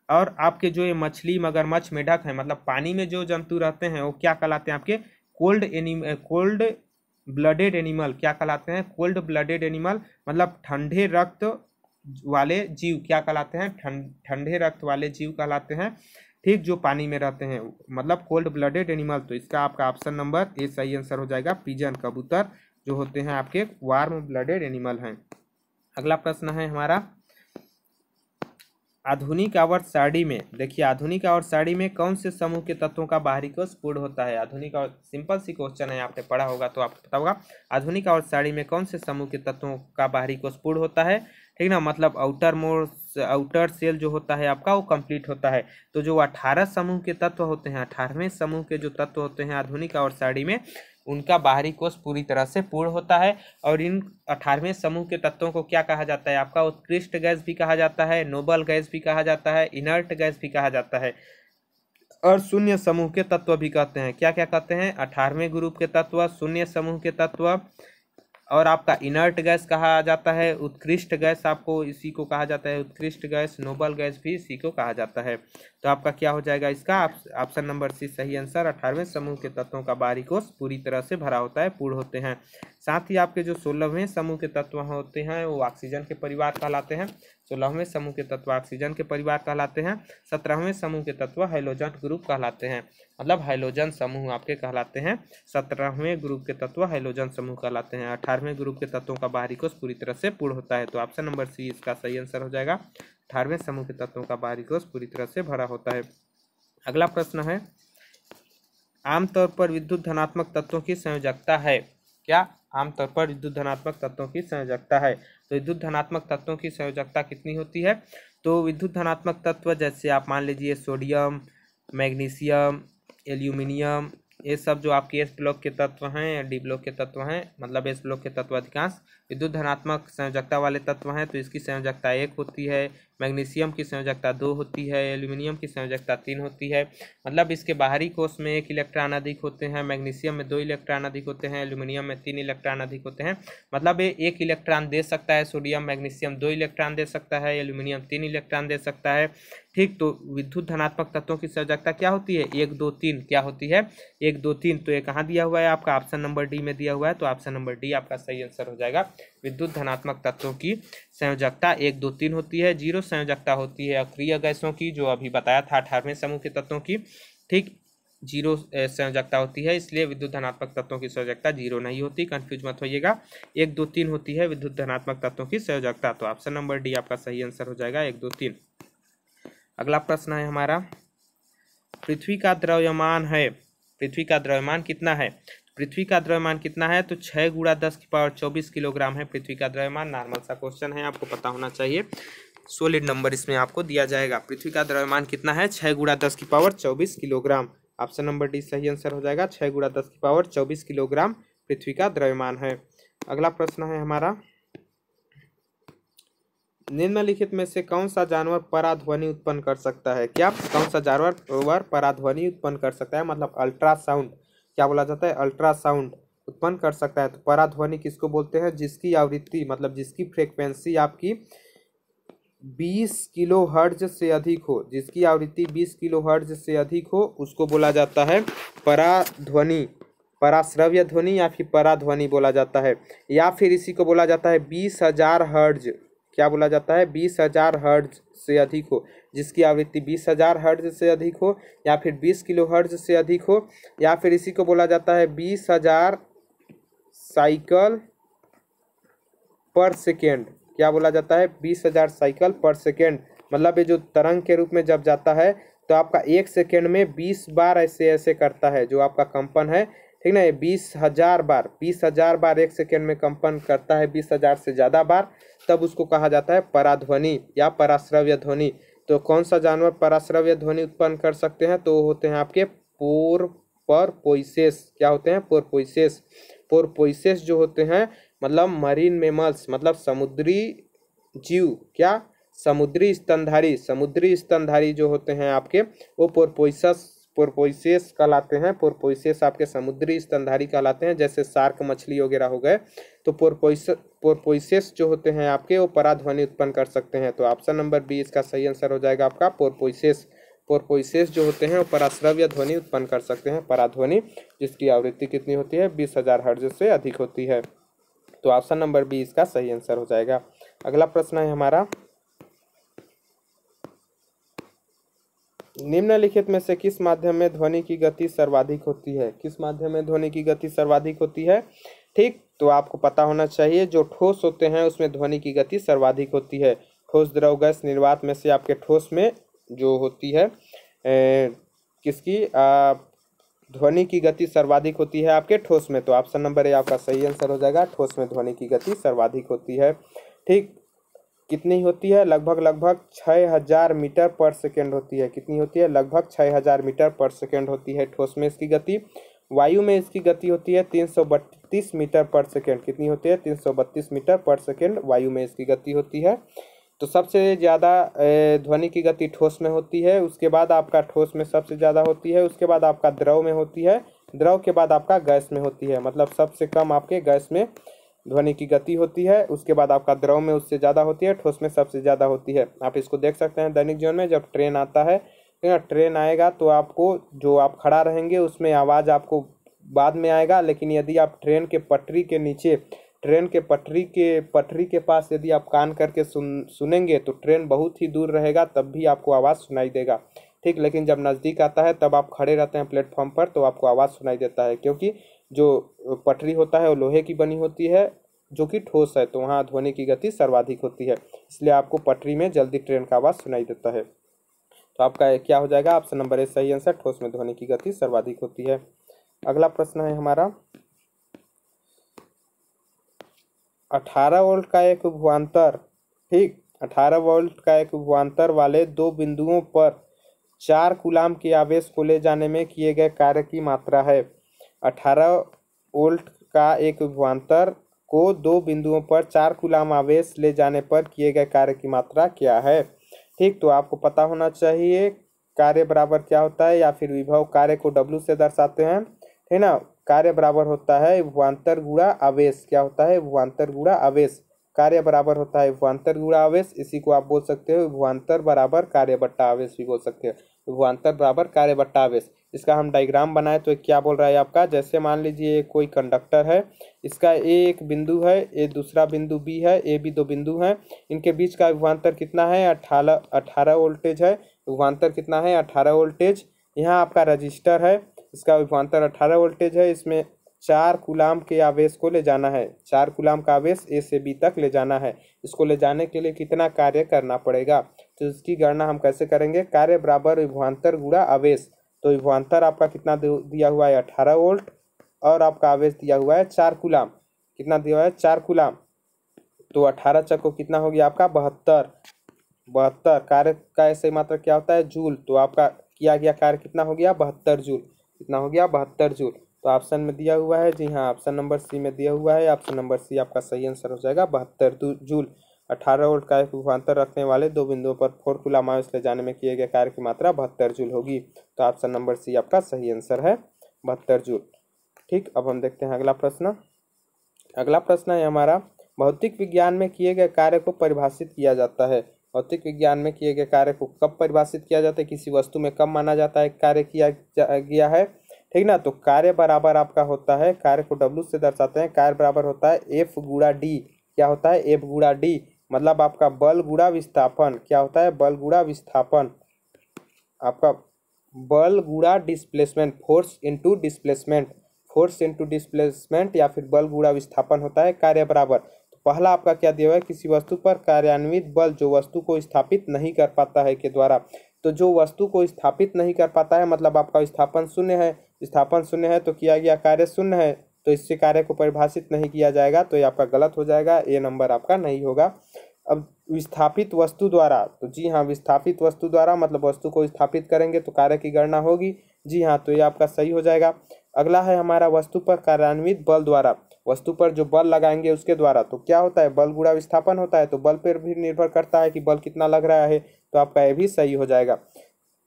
और आपके जो ये मछली, मगरमच्छ, मेढक है, मतलब पानी में जो जंतु रहते हैं वो क्या कहलाते हैं? आपके कोल्ड ब्लडेड एनिमल। क्या कहलाते हैं? कोल्ड ब्लडेड एनिमल, मतलब ठंडे रक्त वाले जीव क्या कहलाते हैं? ठंडे रक्त वाले जीव कहलाते हैं। ठीक, जो पानी में रहते हैं, मतलब कोल्ड ब्लडेड एनिमल। तो इसका आपका ऑप्शन नंबर ए सही आंसर हो जाएगा, पिजन, कबूतर जो होते हैं आपके वार्म ब्लडेड एनिमल हैं। अगला प्रश्न है हमारा, आधुनिक आवर्त सारणी में, देखिए आधुनिक आवर्त सारणी में कौन से समूह के तत्वों का बाहरी कोश पूर्ण होता है? आधुनिक, और सिंपल सी क्वेश्चन है, आपने पढ़ा होगा तो आपको पता होगा। आधुनिक आवर्त सारणी में कौन से समूह के तत्वों का बाहरी कोश पूर्ण होता है? ठीक ना, मतलब आउटर मोस्ट आउटर सेल जो होता है आपका वो कंप्लीट होता है। तो जो 18 समूह के तत्व होते हैं, 18वें समूह के जो तत्व होते हैं आधुनिक आवर्तसारणी में, उनका बाहरी कोष पूरी तरह से पूर्ण होता है। और इन 18वें समूह के तत्वों को क्या कहा जाता है आपका? उत्कृष्ट गैस भी कहा जाता है, नोबल गैस भी कहा जाता है, इनर्ट गैस भी कहा जाता है, और शून्य समूह के तत्व भी कहते हैं। क्या क्या कहते हैं? 18वें ग्रुप के तत्व, शून्य समूह के तत्व, और आपका इनर्ट गैस कहा जाता है, उत्कृष्ट गैस आपको इसी को कहा जाता है, उत्कृष्ट गैस, नोबल गैस भी इसी को कहा जाता है। तो आपका क्या हो जाएगा इसका? ऑप्शन नंबर सी सही आंसर। 18वें समूह के तत्वों का बाहरी कोष पूरी तरह से भरा होता है, पूर्ण होते हैं। साथ ही आपके जो 16वें समूह के तत्व होते हैं वो ऑक्सीजन के परिवार कहलाते हैं। 16वें समूह के तत्व ऑक्सीजन के परिवार कहलाते हैं। 17वें समूह के तत्व हाइड्रोजन ग्रुप कहलाते हैं, मतलब हाइड्रोजन समूह आपके कहलाते हैं। 17वें ग्रुप के तत्व हाइड्रोजन समूह कहलाते हैं। 18वें ग्रुप के तत्वों का बाहरी कोष पूरी तरह से पूर्ण होता है। तो ऑप्शन नंबर सी इसका सही आंसर हो जाएगा। 18वें समूह के तत्वों का बाहरी कोष पूरी तरह से भरा होता है। अगला प्रश्न है, आमतौर पर विद्युत धनात्मक तत्वों की संयोजकता है क्या? आमतौर पर विद्युत धनात्मक तत्वों की संयोजकता है। तो विद्युत धनात्मक तत्वों की संयोजकता कितनी होती है? तो विद्युत धनात्मक तत्व जैसे आप मान लीजिए सोडियम, मैग्नीशियम, एल्यूमिनियम, ये सब जो आपके एस ब्लॉक के तत्व हैं, डी ब्लॉक के तत्व हैं, मतलब एस ब्लॉक के तत्व अधिकांश विद्युत धनात्मक संयोजकता वाले तत्व हैं। तो इसकी संयोजकता 1 होती है, मैग्नीशियम की संयोजकता 2 होती है, एल्यूमिनियम की संयोजकता 3 होती है। मतलब इसके बाहरी कोष में 1 इलेक्ट्रॉन अधिक होते हैं, मैग्नीशियम में 2 इलेक्ट्रॉन अधिक होते हैं, एल्यूमिनियम में 3 इलेक्ट्रॉन अधिक होते हैं। मतलब ये 1 इलेक्ट्रॉन दे सकता है सोडियम, मैग्नीशियम 2 इलेक्ट्रॉन दे सकता है, एल्यूमिनियम 3 इलेक्ट्रॉन दे सकता है। ठीक, तो विद्युत धनात्मक तत्वों की संयोजकता क्या होती है? 1 2 3। क्या होती है? 1 2 3। तो ये कहाँ दिया हुआ है आपका? ऑप्शन नंबर डी में दिया हुआ है। तो ऑप्शन नंबर डी आपका सही आंसर हो जाएगा। विद्युत धनात्मक तत्वों की संयोजकता 1 2 3 होती है। 0 संयोजकता होती है अक्रिय गैसों की, जो अभी बताया था 18वें समूह के तत्वों की। ठीक, 0 संयोजकता होती है, इसलिए विद्युत धनात्मक तत्वों की संयोजकता 0 नहीं होती, कंफ्यूज मत होइएगा। 1 2 3 होती है विद्युत धनात्मक तत्वों की संयोजकता। तो ऑप्शन नंबर डी आपका सही आंसर हो जाएगा, 1 2 3। अगला प्रश्न है हमारा, पृथ्वी का द्रव्यमान है, पृथ्वी का द्रव्यमान कितना है? पृथ्वी का द्रव्यमान कितना है? तो 6 × 10⁻24 किलोग्राम है पृथ्वी का द्रव्यमान। नॉर्मल सा क्वेश्चन है, आपको पता होना चाहिए। सॉलिड नंबर इसमें आपको दिया जाएगा। पृथ्वी का द्रव्यमान कितना है? 6 × 10⁻24 किलोग्राम। ऑप्शन नंबर डी सही आंसर हो जाएगा। 6 × 10⁻24 किलोग्राम पृथ्वी का द्रव्यमान है। अगला प्रश्न है हमारा, निम्नलिखित में से कौन सा जानवर पराध्वनि उत्पन्न कर सकता है? क्या कौन सा जानवर पराध्वनि उत्पन्न कर सकता है? मतलब अल्ट्रासाउंड, क्या बोला जाता है? अल्ट्रासाउंड उत्पन्न कर सकता है। तो पराध्वनि किसको बोलते हैं? जिसकी आवृत्ति, मतलब जिसकी फ्रीक्वेंसी आपकी 20 किलोहर्ट्ज से अधिक हो, जिसकी आवृत्ति 20 किलोहर्ट्ज से अधिक हो, उसको बोला जाता है पराध्वनि, पराश्रव्य ध्वनि या फिर पराध्वनि बोला जाता है। या फिर इसी को बोला जाता है 20,000 हर्ट्ज। क्या बोला जाता है? 20,000 हर्ट्ज से अधिक हो, जिसकी आवृत्ति 20,000 हर्ट्ज से अधिक हो, या फिर 20 किलोहर्ट्ज से अधिक हो, या फिर इसी को बोला जाता है 20,000 साइकिल पर सेकेंड। क्या बोला जाता है? 20,000 साइकिल पर सेकेंड। मतलब ये जो तरंग के रूप में जब जाता है तो आपका 1 सेकेंड में 20 बार ऐसे ऐसे करता है, जो आपका कंपन है, ठीक ना, ये 20,000 बार, 20,000 बार 1 सेकेंड में कंपन करता है, 20,000 से ज़्यादा बार, तब उसको कहा जाता है पराध्वनि या पराश्रव्य ध्वनि। तो कौन सा जानवर पराश्रव्य ध्वनि उत्पन्न कर सकते हैं? तो होते हैं आपके पोरपोइसेस। क्या होते हैं? पोरपोइसेस। पोरपोइसेस जो होते हैं, मतलब मरीन मेमल्स, मतलब समुद्री जीव, क्या समुद्री स्तनधारी, समुद्री स्तनधारी जो होते हैं आपके, वो पोरपोइसेस कहलाते हैं। पोरपोइसेस आपके समुद्री स्तनधारी कहलाते हैं, जैसे शार्क मछली वगैरह हो गए। तो पोरपोइसेस जो होते हैं आपके, वो पराध्वनि उत्पन्न कर सकते हैं। तो ऑप्शन नंबर बी इसका सही आंसर हो जाएगा आपका, पोरपोइसेस। पोरपोइसेस जो होते हैं वो पराश्रव्य ध्वनि उत्पन्न कर सकते हैं, पराध्वनि, जिसकी आवृत्ति कितनी होती है? 20,000 हर्ट्ज से अधिक होती है। तो ऑप्शन नंबर बी इसका सही आंसर हो जाएगा। अगला प्रश्न है हमारा, निम्नलिखित में से किस माध्यम में ध्वनि की गति सर्वाधिक होती है? किस माध्यम में ध्वनि की गति सर्वाधिक होती है? ठीक, तो आपको पता होना चाहिए, जो ठोस होते हैं उसमें ध्वनि की गति सर्वाधिक होती है। ठोस, द्रव, गैस, निर्वात में से आपके ठोस में जो होती है किसकी ध्वनि की गति सर्वाधिक होती है? आपके ठोस में। तो ऑप्शन नंबर ए आपका सही आंसर हो जाएगा, ठोस में ध्वनि की गति सर्वाधिक होती है। ठीक, कितनी होती है, लगभग 6000 मीटर पर सेकेंड होती है। कितनी होती है, लगभग 6000 मीटर पर सेकेंड होती है ठोस में इसकी गति। वायु में इसकी गति होती है 332 मीटर पर सेकेंड। कितनी होती है, 332 मीटर पर सेकेंड वायु में इसकी गति होती है। तो सबसे ज़्यादा ध्वनि की गति ठोस में होती है, उसके बाद आपका ठोस में सबसे ज़्यादा होती है, उसके बाद आपका द्रव में होती है, द्रव के बाद आपका गैस में होती है। मतलब सबसे कम आपके गैस में ध्वनि की गति होती है, उसके बाद आपका द्रव में उससे ज़्यादा होती है, ठोस में सबसे ज़्यादा होती है। आप इसको देख सकते हैं दैनिक जीवन में, जब ट्रेन आता है, ट्रेन आएगा तो आपको जो आप खड़ा रहेंगे उसमें आवाज़ आपको बाद में आएगा, लेकिन यदि आप ट्रेन के पटरी के नीचे, ट्रेन के पटरी के पास यदि आप कान करके सुनेंगे तो ट्रेन बहुत ही दूर रहेगा, तब भी आपको आवाज़ सुनाई देगा। ठीक, लेकिन जब नज़दीक आता है तब आप खड़े रहते हैं प्लेटफॉर्म पर तो आपको आवाज़ सुनाई देता है, क्योंकि जो पटरी होता है वो लोहे की बनी होती है जो कि ठोस है, तो वहाँ ध्वनि की गति सर्वाधिक होती है, इसलिए आपको पटरी में जल्दी ट्रेन का आवाज़ सुनाई देता है। तो आपका क्या हो जाएगा, ऑप्शन नंबर ए सही आंसर, ठोस में ध्वनि की गति सर्वाधिक होती है। अगला प्रश्न है हमारा, 18 वोल्ट का एक विभवांतर, ठीक, 18 वोल्ट का एक विभवांतर वाले दो बिंदुओं पर 4 कूलाम के आवेश को ले जाने में किए गए कार्य की मात्रा है। 18 वोल्ट का एक विभवांतर को दो बिंदुओं पर 4 कूलाम आवेश ले जाने पर किए गए कार्य की मात्रा क्या है। ठीक, तो आपको पता होना चाहिए कार्य बराबर क्या होता है, या फिर विभव, कार्य को W से दर्शाते हैं, है ना। कार्य बराबर होता है विभवांतर गुणा आवेश। क्या होता है, विभवांतर गुणा आवेश। कार्य बराबर होता है विभवांतर गुणा आवेश, इसी को आप बोल सकते हो विभवांतर बराबर कार्य बट्टा आवेश भी बोल सकते हो, विभवांतर बराबर कार्य बट्टा आवेश। इसका हम डायग्राम बनाए तो क्या बोल रहा है आपका, जैसे मान लीजिए कोई कंडक्टर है, इसका ए एक बिंदु है, ए दूसरा बिंदु बी है, ए भी दो बिंदु हैं, इनके बीच का विभवांतर कितना है, 18 वोल्टेज है। विभवांतर कितना है, 18 वोल्टेज। यहाँ आपका रजिस्टर है, इसका विभवांतर 18 वोल्टेज है, इसमें 4 कूलाम के आवेश को ले जाना है, 4 कूलाम का आवेश ए से बी तक ले जाना है। इसको ले जाने के लिए कितना कार्य करना पड़ेगा, तो इसकी गणना हम कैसे करेंगे, कार्य बराबर विभवांतर गुणा आवेश। तो विभवांतर आपका कितना दिया हुआ है, 18 वोल्ट, और आपका आवेश दिया हुआ है 4 कूलाम। कितना दिया हुआ है, 4 कूलाम, तो 18 चक्को कितना हो गया आपका, 72। कार्य का ऐसे मात्रा क्या होता है, जूल, तो आपका किया गया कार्य कितना हो गया, 72 जूल। कितना हो गया, 72 जूल। तो ऑप्शन में दिया हुआ है, जी हाँ, ऑप्शन नंबर सी में दिया हुआ है, ऑप्शन नंबर सी आपका सही आंसर हो जाएगा, 72 जूल। 18 वोल्ट का एक विभवांतर रखने वाले दो बिंदुओं पर 4 कूलाम आवेश ले जाने में किए गए कार्य की मात्रा 72 जूल होगी। तो ऑप्शन नंबर सी आपका सही आंसर है, 72 जूल। ठीक, अब हम देखते हैं अगला प्रश्न। अगला प्रश्न है हमारा, भौतिक विज्ञान में किए गए कार्य को परिभाषित किया जाता है। भौतिक विज्ञान में किए गए कार्य को कब परिभाषित किया जाता है, किसी वस्तु में कब माना जाता है कार्य किया गया है, ठीक ना। तो कार्य बराबर आपका होता है, कार्य को W से दर्शाते हैं, कार्य बराबर होता है F गुणा D। क्या होता है, F गुणा D, मतलब आपका बल गुणा विस्थापन। क्या होता है, बल गुणा विस्थापन, आपका बल गुणा displacement, force into displacement, force into displacement, या फिर बल गुणा विस्थापन होता है कार्य बराबर। तो पहला आपका क्या दिया हुआ है, किसी वस्तु पर कार्यान्वित बल जो वस्तु को स्थापित नहीं कर पाता है के द्वारा। तो जो वस्तु को स्थापित नहीं कर पाता है मतलब आपका विस्थापन शून्य है, विस्थापन शून्य है तो किया गया कार्य शून्य है, तो इससे कार्य को परिभाषित नहीं किया जाएगा, तो ये आपका गलत हो जाएगा, ए नंबर आपका नहीं होगा। अब विस्थापित वस्तु द्वारा, तो जी हाँ, विस्थापित वस्तु द्वारा मतलब वस्तु को स्थापित करेंगे तो कार्य की गणना होगी, जी हाँ, तो ये आपका सही हो जाएगा। अगला है हमारा वस्तु पर कार्यान्वित बल द्वारा, वस्तु पर जो बल लगाएंगे उसके द्वारा, तो क्या होता है, बल गुणा विस्थापन होता है, तो बल पर भी निर्भर करता है कि बल कितना लग रहा है, तो आपका ये भी सही हो जाएगा।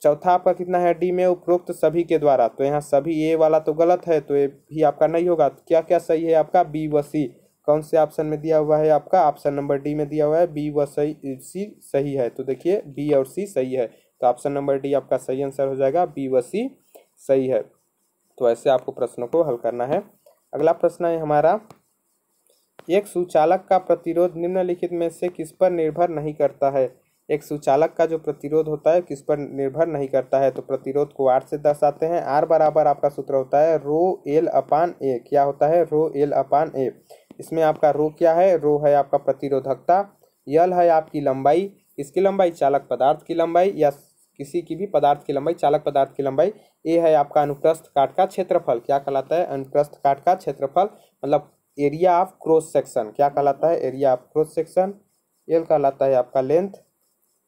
चौथा आपका कितना है, डी में उपरोक्त सभी के द्वारा, तो यहाँ सभी ए वाला तो गलत है, तो ये भी आपका नहीं होगा। तो क्या क्या सही है आपका, बी व सी। कौन से ऑप्शन में दिया हुआ है आपका, ऑप्शन नंबर डी में दिया हुआ है, बी व सी सही है। तो देखिए बी और सी सही है, तो ऑप्शन नंबर डी आपका सही आंसर हो जाएगा, बी व सी सही है। तो ऐसे आपको प्रश्नों को हल करना है। अगला प्रश्न है हमारा, एक सुचालक का प्रतिरोध निम्नलिखित में से किस पर निर्भर नहीं करता है। एक सुचालक का जो प्रतिरोध होता है किस पर निर्भर नहीं करता है, तो प्रतिरोध को R से दर्शाते हैं। R बराबर आपका सूत्र होता है रो एल अपान ए। क्या होता है, रो एल अपान ए। इसमें आपका रो क्या है, रो है आपका प्रतिरोधकता, यल है आपकी लंबाई, इसकी लंबाई चालक पदार्थ की लंबाई या किसी की भी पदार्थ की लंबाई, चालक पदार्थ की लंबाई। ए है आपका अनुप्रस्थ काट का क्षेत्रफल। क्या कहलाता है, अनुप्रस्थ काट का क्षेत्रफल, मतलब एरिया ऑफ क्रॉस सेक्शन। क्या कहलाता है, area of cross section. L कहलाता है आपका लेंथ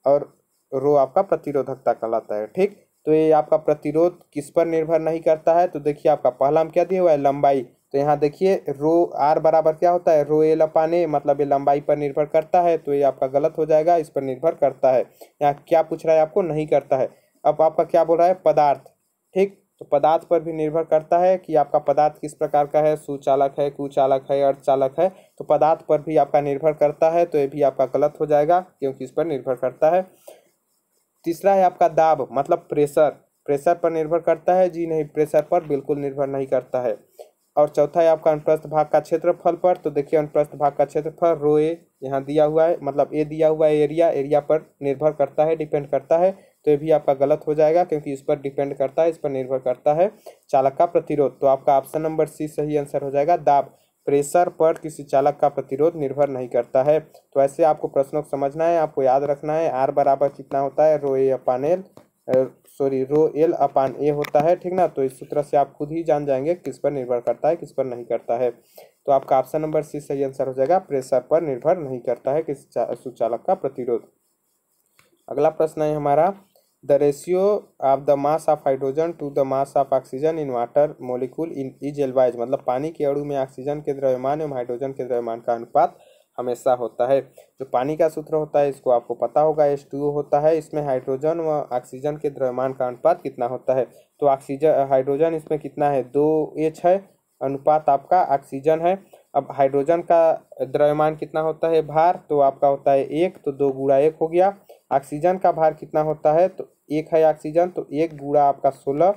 और रो आपका प्रतिरोधकता कहलाता है। ठीक, तो ये आपका प्रतिरोध किस पर निर्भर नहीं करता है, तो देखिए आपका पहला में क्या दिया हुआ है, लंबाई। तो यहाँ देखिए रो आर बराबर क्या होता है, रो एल अपान ए, मतलब ये लंबाई पर निर्भर करता है, तो ये आपका गलत हो जाएगा, इस पर निर्भर करता है। यहाँ क्या पूछ रहा है आपको, नहीं करता है। अब आपका क्या बोल रहा है, पदार्थ। ठीक, तो पदार्थ पर भी निर्भर करता है कि आपका पदार्थ किस प्रकार का है, सुचालक है, कुचालक है, अर्धचालक है, तो पदार्थ पर भी आपका निर्भर करता है, तो ये भी आपका गलत हो जाएगा क्योंकि इस पर निर्भर करता है। तीसरा है आपका दाब, मतलब प्रेशर, प्रेशर पर निर्भर करता है, जी नहीं, प्रेशर पर बिल्कुल निर्भर नहीं करता है। और चौथा है आपका अनुप्रस्थ भाग का क्षेत्रफल पर, तो देखिए अनुप्रस्थ भाग का क्षेत्रफल रो ए यहाँ दिया हुआ है, मतलब ए दिया हुआ है, एरिया, एरिया पर निर्भर करता है, डिपेंड करता है, तो ये भी आपका गलत हो जाएगा क्योंकि इस पर डिपेंड करता है, इस पर निर्भर करता है चालक का प्रतिरोध। तो आपका ऑप्शन नंबर सी सही आंसर हो जाएगा, दाब। प्रेशर पर किसी चालक का प्रतिरोध निर्भर नहीं करता है। तो ऐसे आपको प्रश्नों को समझना है, आपको याद रखना है। आर बराबर कितना होता है, रो ए अपान एल, रो एल अपान ए होता है। ठीक ना, तो इस सूत्र से आप खुद ही जान जाएंगे किस पर निर्भर करता है, किस पर नहीं करता है। तो आपका ऑप्शन नंबर सी सही आंसर हो जाएगा, प्रेशर पर निर्भर नहीं करता है किसी सुचालक का प्रतिरोध। अगला प्रश्न है हमारा, the ratio of the mass of hydrogen to the mass of oxygen in water molecule in is always, मतलब पानी के अणु में ऑक्सीजन के द्रव्यमान एवं हाइड्रोजन के द्रव्यमान का अनुपात हमेशा होता है। जो पानी का सूत्र होता है इसको आपको पता होगा, H2O होता है, इसमें हाइड्रोजन व ऑक्सीजन के द्रव्यमान का अनुपात कितना होता है। तो ऑक्सीजन हाइड्रोजन इसमें कितना है, 2H है, अनुपात आपका ऑक्सीजन है। अब हाइड्रोजन का द्रव्यमान कितना होता है, भार, तो आपका होता है 1, तो 2 गुणा 1 हो गया। ऑक्सीजन का भार कितना होता है, तो 1 है ऑक्सीजन, तो 1 गुणा आपका 16,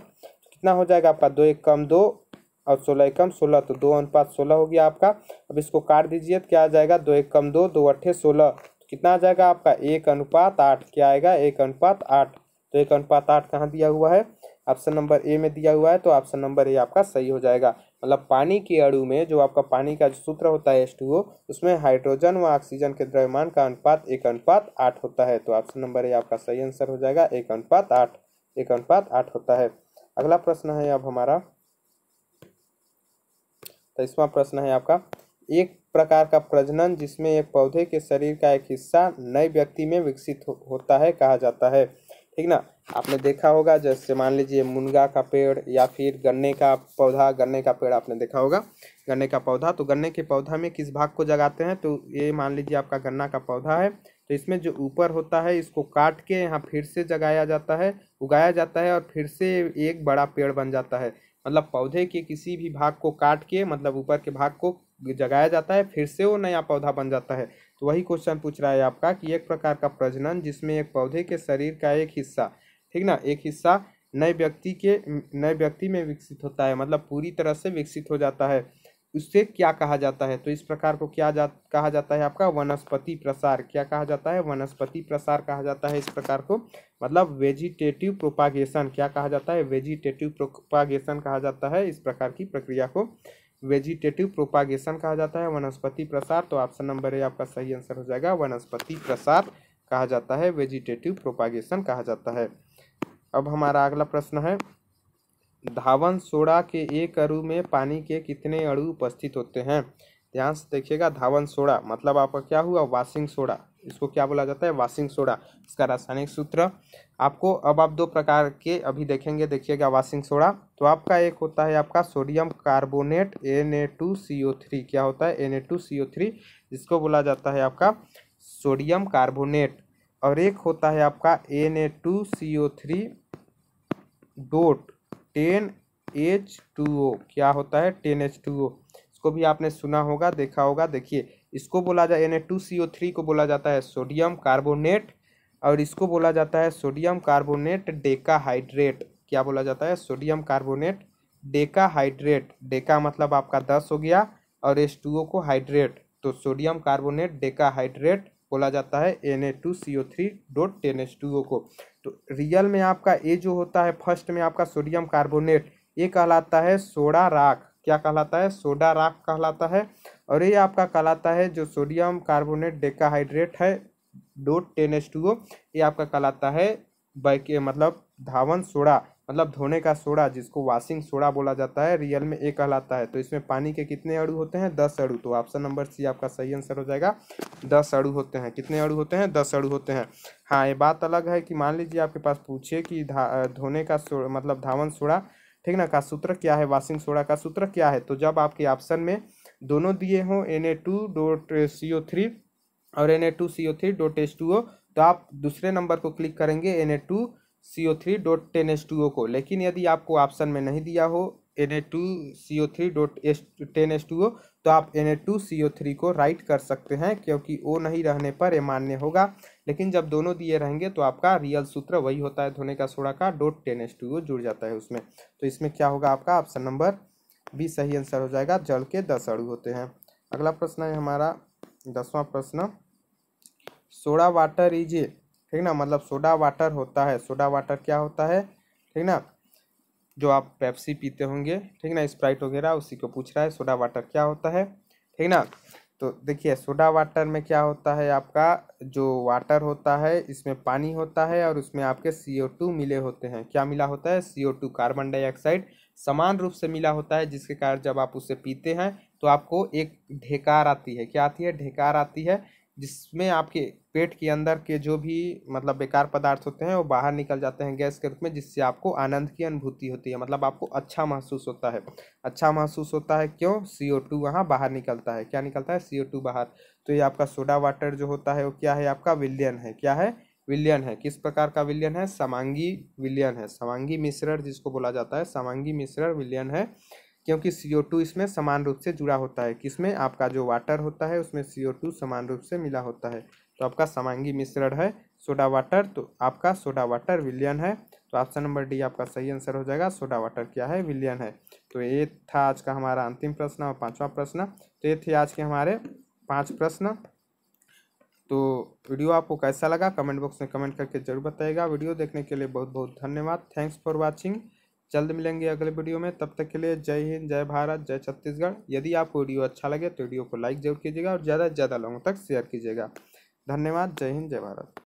कितना हो जाएगा आपका, 2 1 कम 2 और 16 1 कम 16, तो 2 अनुपात 16 हो गया आपका। अब इसको काट दीजिए तो क्या आ जाएगा, 2 1 कम 2, 2 8 16, तो कितना आ जाएगा आपका 1 अनुपात 8, क्या आएगा 1 अनुपात 8। तो 1 अनुपात 8 कहाँ दिया हुआ है, ऑप्शन नंबर ए में दिया हुआ है, तो ऑप्शन नंबर ए आपका सही हो जाएगा। मतलब पानी के अणु में जो आपका पानी का जो सूत्र होता है H2O, उसमें हाइड्रोजन व ऑक्सीजन के द्रव्यमान का अनुपात 1 अनुपात 8 होता है। तो ऑप्शन नंबर ए आपका सही आंसर हो जाएगा, 1 अनुपात 8, 1 अनुपात 8 होता है। अगला प्रश्न है अब हमारा, तो इसमें प्रश्न है आपका, एक प्रकार का प्रजनन जिसमें एक पौधे के शरीर का एक हिस्सा नए व्यक्ति में विकसित होता है कहा जाता है। ठीक ना, आपने देखा होगा, जैसे मान लीजिए मुनगा का पेड़ या फिर गन्ने का पौधा, गन्ने का पेड़ आपने देखा होगा, गन्ने का पौधा, तो गन्ने के पौधा में किस भाग को जगाते हैं, तो ये मान लीजिए आपका गन्ना का पौधा है, तो इसमें जो ऊपर होता है इसको काट के यहाँ फिर से जगाया जाता है, उगाया जाता है और फिर से एक बड़ा पेड़ बन जाता है। मतलब पौधे के किसी भी भाग को काट के, मतलब ऊपर के भाग को जगाया जाता है, फिर से वो नया पौधा बन जाता है। तो वही क्वेश्चन पूछ रहा है आपका कि एक प्रकार का प्रजनन जिसमें एक पौधे के शरीर का एक हिस्सा, ठीक ना, एक हिस्सा नए व्यक्ति में विकसित होता है, मतलब पूरी तरह से विकसित हो जाता है, उससे क्या कहा जाता है। तो इस प्रकार को कहा जाता है आपका वनस्पति प्रसार। क्या कहा जाता है, वनस्पति प्रसार कहा जाता है इस प्रकार को, मतलब वेजिटेटिव प्रोपागेशन। क्या कहा जाता है, वेजिटेटिव प्रोपागेशन कहा जाता है इस प्रकार की प्रक्रिया को, वेजिटेटिव प्रोपागेशन कहा जाता है, वनस्पति प्रसार। तो ऑप्शन नंबर ए आपका सही आंसर हो जाएगा, वनस्पति प्रसार कहा जाता है, वेजिटेटिव प्रोपागेशन कहा जाता है। अब हमारा अगला प्रश्न है, धावन सोडा के एक अणु में पानी के कितने अणु उपस्थित होते हैं। ध्यान से देखिएगा, धावन सोडा मतलब आपका क्या हुआ, वाशिंग सोडा, इसको क्या बोला जाता है, वाशिंग सोडा। इसका रासायनिक सूत्र आपको, अब आप 2 प्रकार के अभी देखेंगे, देखिएगा वाशिंग सोडा। तो आपका एक होता है आपका सोडियम कार्बोनेट Na2CO3, क्या होता है, Na2CO3, जिसको बोला जाता है आपका सोडियम कार्बोनेट। और एक होता है आपका Na2CO3 डॉट 10H2O, क्या होता है 10H2O, इसको भी आपने सुना होगा, देखा होगा। देखिए इसको बोला जाए, Na2CO3 को बोला जाता है सोडियम कार्बोनेट, और इसको बोला जाता है सोडियम कार्बोनेट डेकाहाइड्रेट। क्या बोला जाता है, सोडियम कार्बोनेट डेकाहाइड्रेट। डेका मतलब आपका 10 हो गया और H2O को हाइड्रेट, तो सोडियम कार्बोनेट डेकाहाइड्रेट बोला जाता है Na2CO3.10H2O को। तो रियल में आपका ये जो होता है फर्स्ट में आपका सोडियम कार्बोनेट, ये कहलाता है सोडा राख। क्या कहलाता है, सोडा राख कहलाता है। और ये आपका कहलाता है जो सोडियम कार्बोनेट डेकाहाइड्रेट है .10H2O, ये आपका कहलाता है मतलब धावन सोडा, मतलब धोने का सोडा जिसको वॉशिंग सोडा बोला जाता है रियल में ए कहलाता है। तो इसमें पानी के कितने अणु होते हैं? 10 अणु। तो ऑप्शन नंबर सी आपका सही आंसर हो जाएगा, 10 अणु होते हैं। कितने अणु होते हैं? 10 अणु होते हैं। हाँ, ये बात अलग है कि मान लीजिए आपके पास पूछे कि धोने का मतलब धावन सोडा, ठीक ना, का सूत्र क्या है, वॉशिंग सोडा का सूत्र क्या है। तो जब आपके ऑप्शन में दोनों दिए हों Na2.CO3 और Na2CO3.H2O, तो आप दूसरे नंबर को क्लिक करेंगे Na2CO3.10H2O को। लेकिन यदि आपको ऑप्शन में नहीं दिया हो Na2CO3.10H2O, तो आप Na2CO3 को राइट कर सकते हैं, क्योंकि ओ नहीं रहने पर ये मान्य होगा। लेकिन जब दोनों दिए रहेंगे तो आपका रियल सूत्र वही होता है धोने का सोडा का, .10H2O जुड़ जाता है उसमें। तो इसमें क्या होगा आपका? ऑप्शन नंबर बी सही आंसर हो जाएगा, जल के 10 अणु होते हैं। अगला प्रश्न है हमारा 10वां प्रश्न, सोडा वाटर इज ए, ठीक ना, मतलब सोडा वाटर होता है, सोडा वाटर क्या होता है, ठीक ना, जो आप पेप्सी पीते होंगे, ठीक ना, स्प्राइट वगैरह, उसी को पूछ रहा है सोडा वाटर क्या होता है, ठीक ना। तो देखिए सोडा वाटर में क्या होता है, आपका जो वाटर होता है इसमें पानी होता है और उसमें आपके CO2 मिले होते हैं। क्या मिला होता है? CO2, कार्बन डाइऑक्साइड समान रूप से मिला होता है, जिसके कारण जब आप उसे पीते हैं तो आपको एक ढेकार आती है। क्या आती है? ढेकार आती है, जिसमें आपके पेट के अंदर के जो भी मतलब बेकार पदार्थ होते हैं वो बाहर निकल जाते हैं गैस के रूप में, जिससे आपको आनंद की अनुभूति होती है, मतलब आपको अच्छा महसूस होता है। अच्छा महसूस होता है क्यों? CO2 वहाँ बाहर निकलता है। क्या निकलता है? CO2 बाहर। तो ये आपका सोडा वाटर जो होता है वो क्या है? आपका विलयन है। क्या है? विलयन है। किस प्रकार का विलयन है? समांगी विलयन है। समांगी मिश्रण जिसको बोला जाता है, समांगी मिश्रण विलयन है, क्योंकि CO2 इसमें समान रूप से जुड़ा होता है। किसमें? आपका जो वाटर होता है उसमें CO2 समान रूप से मिला होता है। तो आपका समांगी मिश्रण है सोडा वाटर, तो आपका सोडा वाटर विलयन है। तो ऑप्शन नंबर डी आपका सही आंसर हो जाएगा, सोडा वाटर क्या है? विलयन है। तो ये था आज का हमारा अंतिम प्रश्न और 5वां प्रश्न। तो ये थे आज के हमारे 5 प्रश्न। तो वीडियो आपको कैसा लगा कमेंट बॉक्स में कमेंट करके जरूर बताइएगा। वीडियो देखने के लिए बहुत बहुत धन्यवाद। Thanks for watching. जल्द मिलेंगे अगले वीडियो में, तब तक के लिए जय हिंद, जय भारत, जय छत्तीसगढ़। यदि आपको वीडियो अच्छा लगे तो वीडियो को लाइक जरूर कीजिएगा और ज़्यादा से ज़्यादा लोगों तक शेयर कीजिएगा। धन्यवाद। जय हिंद, जय भारत।